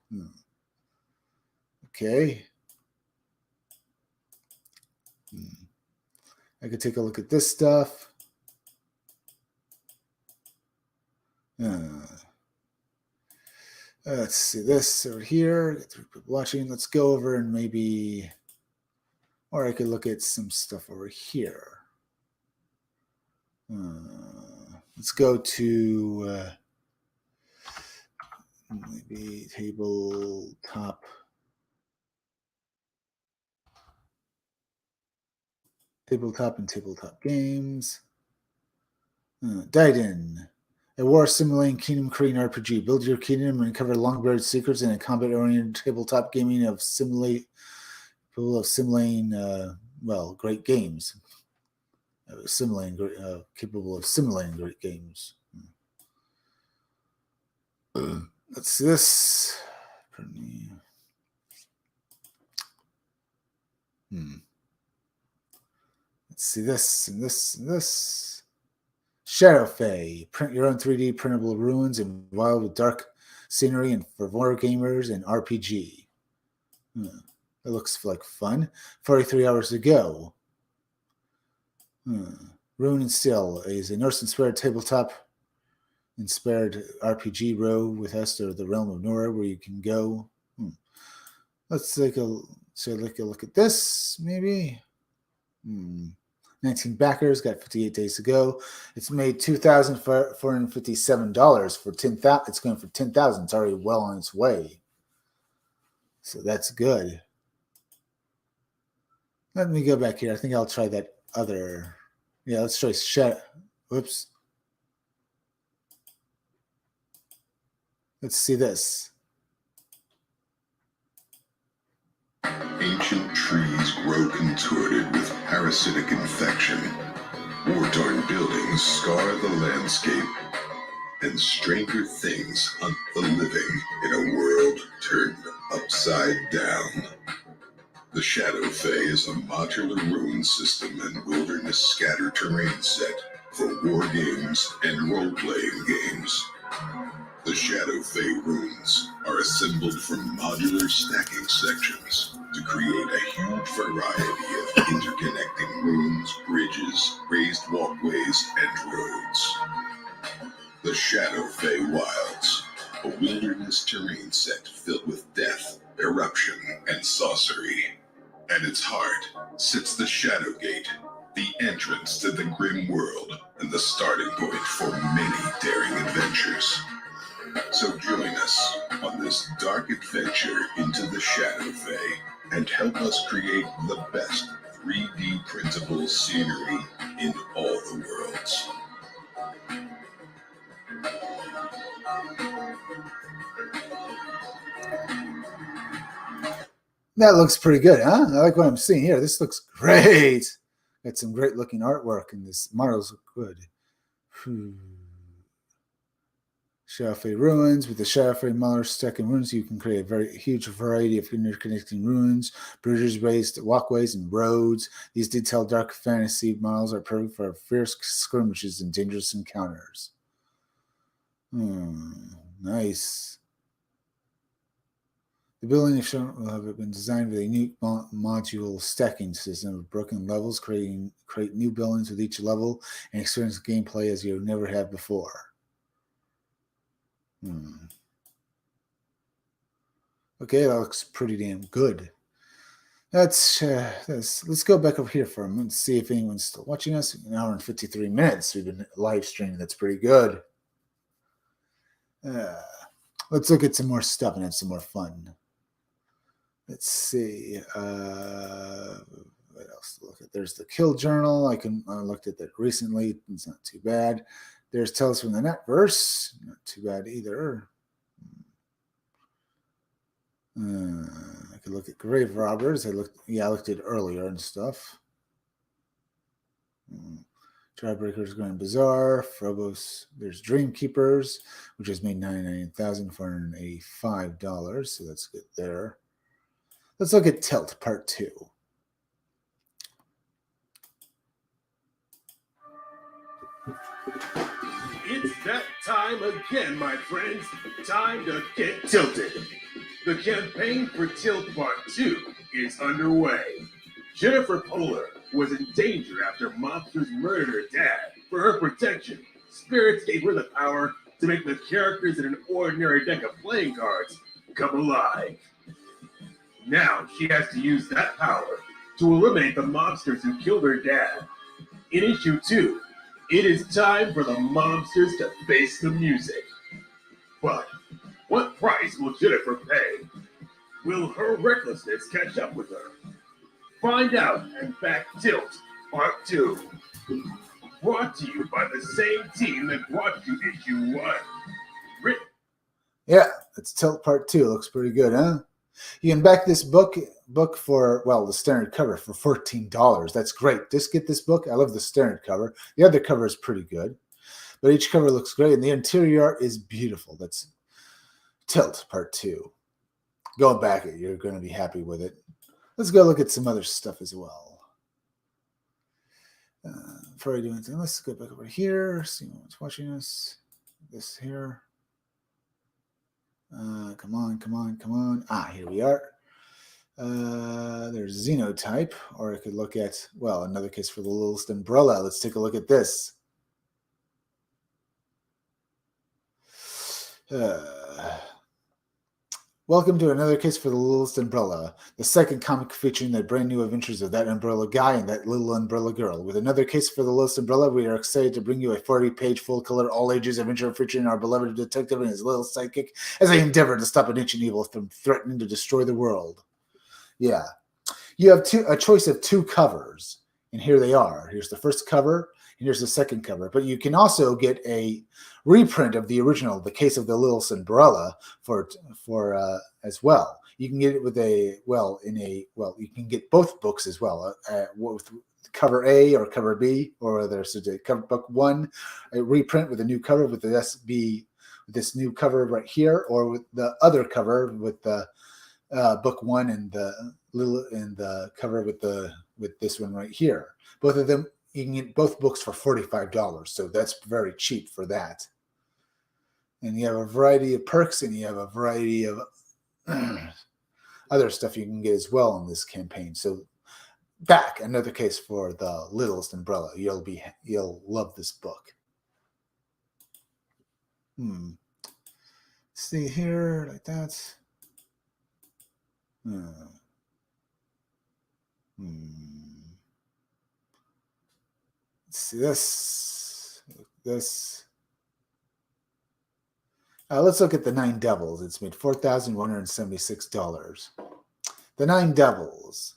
Okay. I could take a look at this stuff. Let's see this over here. Watching. Let's go over and maybe. Or I could look at some stuff over here. Let's go to maybe tabletop. Tabletop and tabletop games. Daiden, a war simulating kingdom creating RPG. Build your kingdom and uncover long-buried secrets in a combat-oriented tabletop gaming of simulating great games. Capable of simulating great games. Let's see this. Let's see this and this and this. Shadowfey. Print your own 3D printable ruins and wild with dark scenery and for war gamers and RPG. It looks like fun. 43 hours to go. Rune and Steel is a Norse-inspired tabletop-inspired RPG row with us to the realm of Nora where you can go. Let's take a look at this, maybe. 19 backers, got 58 days to go. It's made $2,457 for 10,000. It's going for 10,000. It's already well on its way. So that's good. Let me go back here. I think I'll try that other. Yeah, let's try Whoops. Let's see this. Ancient trees grow contorted with parasitic infection. War-torn buildings scar the landscape. And stranger things hunt the living in a world turned upside down. The Shadowfey is a modular rune system and wilderness scatter terrain set for war games and role-playing games. The Shadowfey runes are assembled from modular stacking sections to create a huge variety of interconnecting runes, bridges, raised walkways, and roads. The Shadowfey Wilds, a wilderness terrain set filled with death, eruption, and sorcery. At its heart sits the Shadowgate, the entrance to the grim world and the starting point for many daring adventures. So join us on this dark adventure into the Shadowfey and help us create the best 3D printable scenery in all the worlds. That looks pretty good, huh? I like what I'm seeing here. This looks great. Got some great looking artwork, and this models look good. Shadowfey ruins. With the Shadowfey modular stacking runes, you can create a very huge variety of interconnecting runes, bridges, raised walkways, and roads. These detailed dark fantasy models are perfect for fierce skirmishes and dangerous encounters. Nice. The building will have been designed with a unique modular stacking system of broken levels, create new buildings with each level, and experience gameplay as you never have before. Okay, that looks pretty damn good. Let's go back over here for a minute, see if anyone's still watching us. An hour and 53 minutes we've been live streaming. That's pretty good. Let's look at some more stuff and have some more fun. Let's see. What else to look at? There's the Kill Journal. I looked at that recently. It's not too bad. There's Tales from the Netverse. Not too bad either. I could look at Grave Robbers. I looked at it earlier and stuff. Jawbreakers Grand Bazaar. Frobos. There's Dreamkeepers, which has made $99,485. So that's good there. Let's look at Tilt Part 2. It's that time again, my friends. Time to get tilted. The campaign for Tilt Part 2 is underway. Jennifer Poehler was in danger after monsters murdered her dad. For her protection, spirits gave her the power to make the characters in an ordinary deck of playing cards come alive. Now she has to use that power to eliminate the mobsters who killed her dad. In issue 2, it is time for the mobsters to face the music. But what price will Jennifer pay? Will her recklessness catch up with her? Find out in Back Tilt Part 2. Brought to you by the same team that brought you issue 1. Yeah, it's Tilt Part 2. Looks pretty good, huh? You can back this book for, well, the standard cover for $14. That's great. Just get this book. I love the standard cover. The other cover is pretty good, but each cover looks great, and the interior art is beautiful. That's Tilt Part 2. Go back it. You're going to be happy with it. Let's go look at some other stuff as well. Before I do anything, let's go back over here. See what's watching us. This here. Come on. Here we are. There's Xenotype, or I could look at, well, another case for the Littlest Umbrella. Let's take a look at this. Welcome to another case for the Littlest Umbrella, the second comic featuring the brand new adventures of that umbrella guy and that little umbrella girl. With another case for the Littlest Umbrella, we are excited to bring you a 40-page full-color, all-ages adventure featuring our beloved detective and his little sidekick as they endeavor to stop an ancient evil from threatening to destroy the world. Yeah. You have a choice of 2 covers, and here they are. Here's the first cover, and here's the second cover. But you can also get a reprint of the original, The Case of the Littlest Umbrella, for as well. You can get it with you can get both books as well, with cover A or cover B, or there's a cover book 1, a reprint with a new cover with the SB, with this new cover right here, or with the other cover with the book 1 and the cover with this one right here. Both of them, you can get both books for $45, so that's very cheap for that. And you have a variety of perks, and you have a variety of other stuff you can get as well in this campaign. So back, another case for the Littlest Umbrella. You'll love this book. See here, like that. Let's see this. Let's look at the Nine Devils. It's made $4,176. The Nine Devils,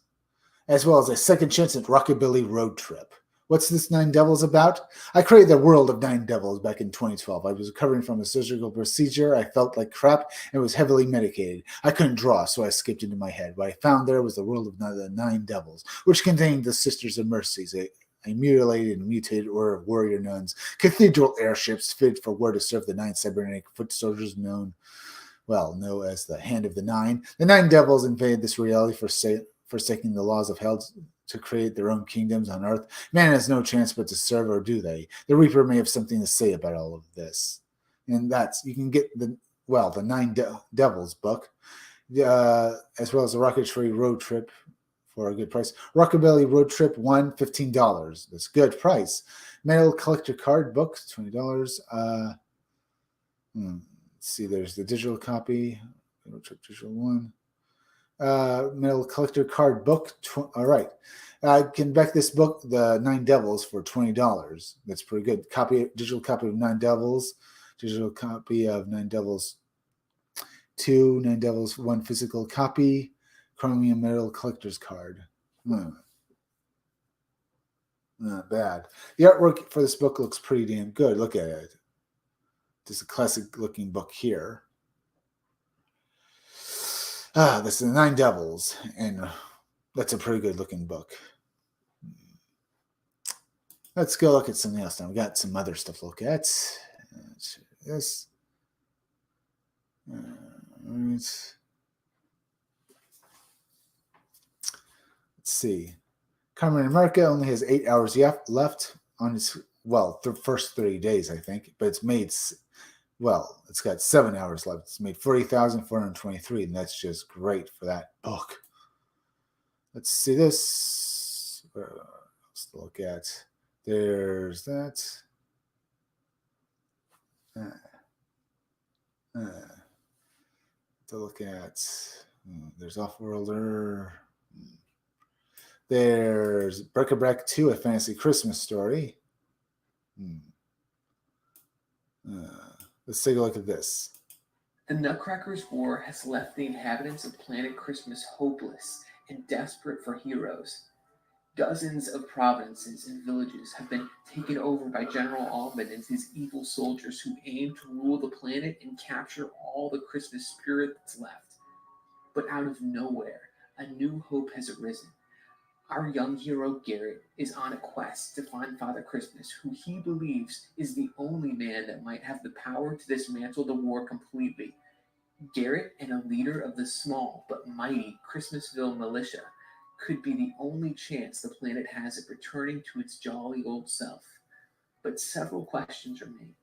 as well as a second chance at Rockabilly Road Trip. What's this Nine Devils about? I created the world of Nine Devils back in 2012. I was recovering from a surgical procedure. I felt like crap and was heavily medicated. I couldn't draw, so I skipped into my head. What I found there was the world of the Nine Devils, which contained the Sisters of Mercies, a mutilated and mutated order of warrior nuns, cathedral airships fitted for war to serve the 9 cybernetic foot soldiers known as the Hand of the Nine. The Nine Devils invaded this reality forsaking the laws of hell to create their own kingdoms on Earth. Man has no chance but to serve, or do they? The Reaper may have something to say about all of this. And you can get the Nine Devils book, as well as the Rocketry Road Trip for a good price. Rockabilly Road Trip 1, $15. That's good price. Metal Collector Card book, $20. Let's see, there's the digital copy. Road Trip Digital 1. Metal Collector Card book. All right. I can back this book, The Nine Devils, for $20. That's pretty good. Digital copy of Nine Devils. Digital copy of Nine Devils 2. Nine Devils 1 physical copy. Chromium Metal Collector's Card. Not bad. The artwork for this book looks pretty damn good. Look at it. Just a classic looking book here. This is the Nine Devils, and that's a pretty good looking book. Let's go look at something else now. We got some other stuff to look at. This. Let's see. Carmen America only has 8 hours left on its, the first 30 days, I think, but it's made, it's got 7 hours left. It's made 40,423, and that's just great for that book. Let's see this. Let's look at. There's that. To look at. There's Offworlder. There's Bric-a-Brac 2, A Fantasy Christmas Story. Let's take a look at this. The Nutcrackers' War has left the inhabitants of Planet Christmas hopeless and desperate for heroes. Dozens of provinces and villages have been taken over by General Almond and his evil soldiers who aim to rule the planet and capture all the Christmas spirit that's left. But out of nowhere, a new hope has arisen. Our young hero Garrett is on a quest to find Father Christmas, who he believes is the only man that might have the power to dismantle the war completely. Garrett, and a leader of the small but mighty Christmasville militia, could be the only chance the planet has at returning to its jolly old self. But several questions remain.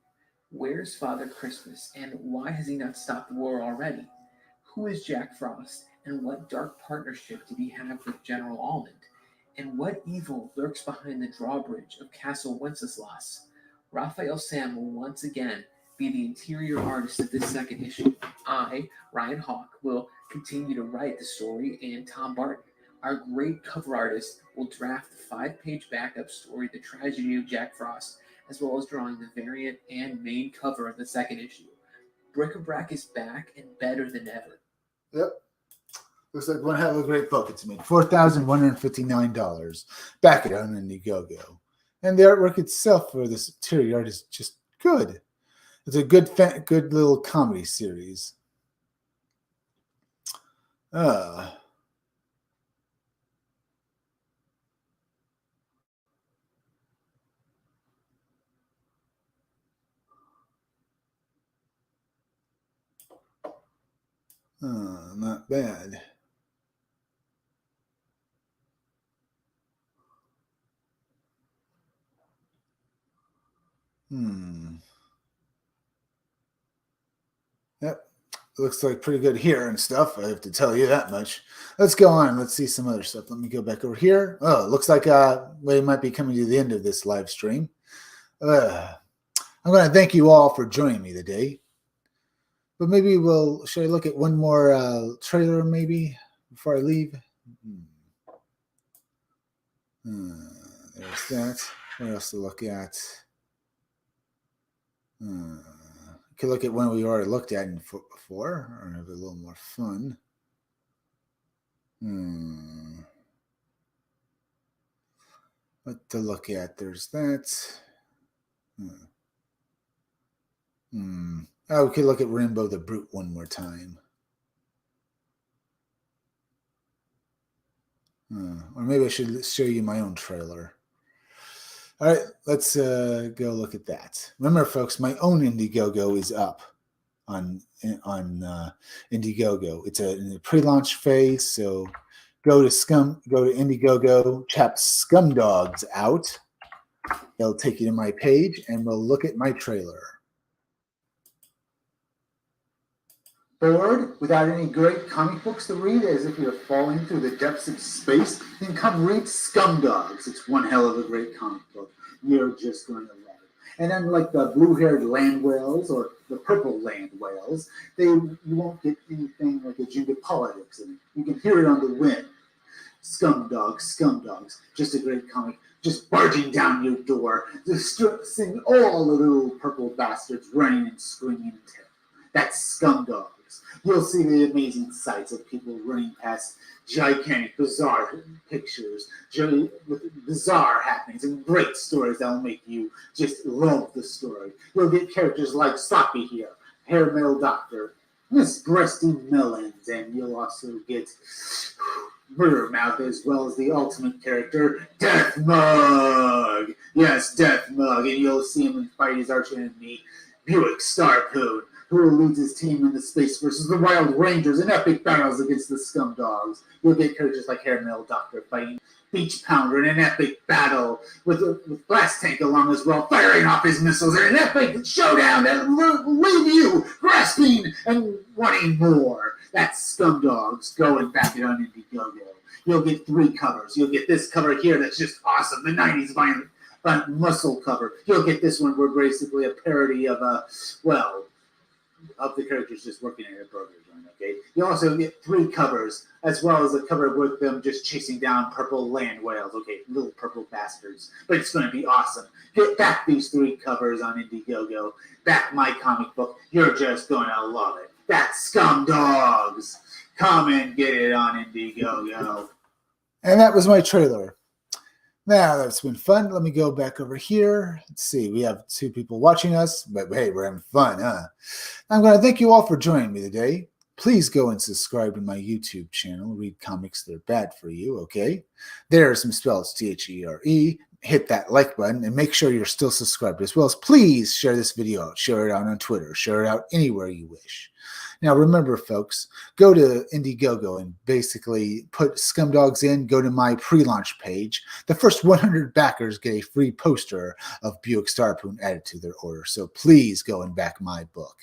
Where's Father Christmas, and why has he not stopped the war already? Who is Jack Frost, and what dark partnership did he have with General Almond? And what evil lurks behind the drawbridge of Castle Wenceslas? Raphael Sam will once again be the interior artist of this second issue. I, Ryan Hawk, will continue to write the story, and Tom Barton, our great cover artist, will draft the 5-page backup story, The Tragedy of Jack Frost, as well as drawing the variant and main cover of the second issue. Bric-a-Brac is back and better than ever. Yep. Looks like one hell of a great book. It's made $4,159. Back it on Indiegogo. And the artwork itself for this interior art is just good. It's a good little comedy series. Not bad. Yep. Looks like pretty good here and stuff. I have to tell you that much. Let's go on. Let's see some other stuff. Let me go back over here. Oh, it looks like we might be coming to the end of this live stream. I'm going to thank you all for joining me today. But maybe should I look at one more trailer maybe before I leave? There's that. What else to look at? Could look at one we already looked at before, or have a little more fun. What to look at? There's that. Oh, we could look at Rainbow the Brute one more time. Or maybe I should show you my own trailer. All right, let's go look at that. Remember, folks, my own Indiegogo is up on Indiegogo. It's in the pre-launch phase, so go to Indiegogo, tap Scumdogs out. It'll take you to my page, and we'll look at my trailer. Bored without any great comic books to read, as if you're falling through the depths of space? Then come read Scumdogs. It's one hell of a great comic book. You're just going to love it. And unlike the blue-haired land whales or the purple land whales, you won't get anything like agenda politics in it. You can hear it on the wind. Scumdogs. Just a great comic. Just barging down your door, seeing all the little purple bastards running and screaming in terror. That's Scumdogs. You'll see the amazing sights of people running past gigantic, bizarre pictures, with bizarre happenings, and great stories that will make you just love the story. You'll get characters like Sloppy here, Hair Metal Doctor, Miss Breasty Melons, and you'll also get Murder Mouth, as well as the ultimate character, Death Mug. Yes, Death Mug, and you'll see him fight his arch enemy, Buick Starpoon, who leads his team in the space versus the Wild Rangers in epic battles against the Scumdogs. You'll get characters like Hair Metal Doctor fighting Beach Pounder in an epic battle with Blast Tank along as well, firing off his missiles in an epic showdown that will leave you grasping and wanting more. That's Scumdogs. Go and back it on Indiegogo. You'll get 3 covers. You'll get this cover here that's just awesome, the 90s violent muscle cover. You'll get this one where basically a parody of of the characters just working at a burger joint, okay? You also get 3 covers, as well as a cover with them just chasing down purple land whales, okay? Little purple bastards. But it's going to be awesome. Get back these 3 covers on Indiegogo. Back my comic book. You're just going to love it. That's Scum Dogs. Come and get it on Indiegogo. And that was my trailer. Now that's been fun. Let me go back over here. Let's see. We have 2 people watching us, but hey, we're having fun, huh? I'm going to thank you all for joining me today. Please go and subscribe to my YouTube channel, Read Comics They're Bad For You, okay? There are some spells, THERE. Hit that like button and make sure you're still subscribed, as well as please share this video out. Share it out on Twitter. Share it out anywhere you wish. Now, remember, folks, go to Indiegogo and basically put Scumdogs in. Go to my pre-launch page. The first 100 backers get a free poster of Buick Starpoon added to their order. So please go and back my book.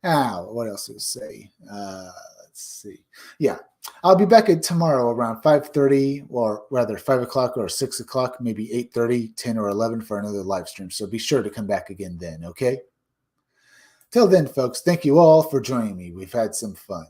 Now, what else to say? Let's see. Yeah, I'll be back at tomorrow around 5:30, or rather 5 o'clock or 6 o'clock, maybe 8:30, 10 or 11 for another live stream. So be sure to come back again then, okay? Till then, folks, thank you all for joining me. We've had some fun.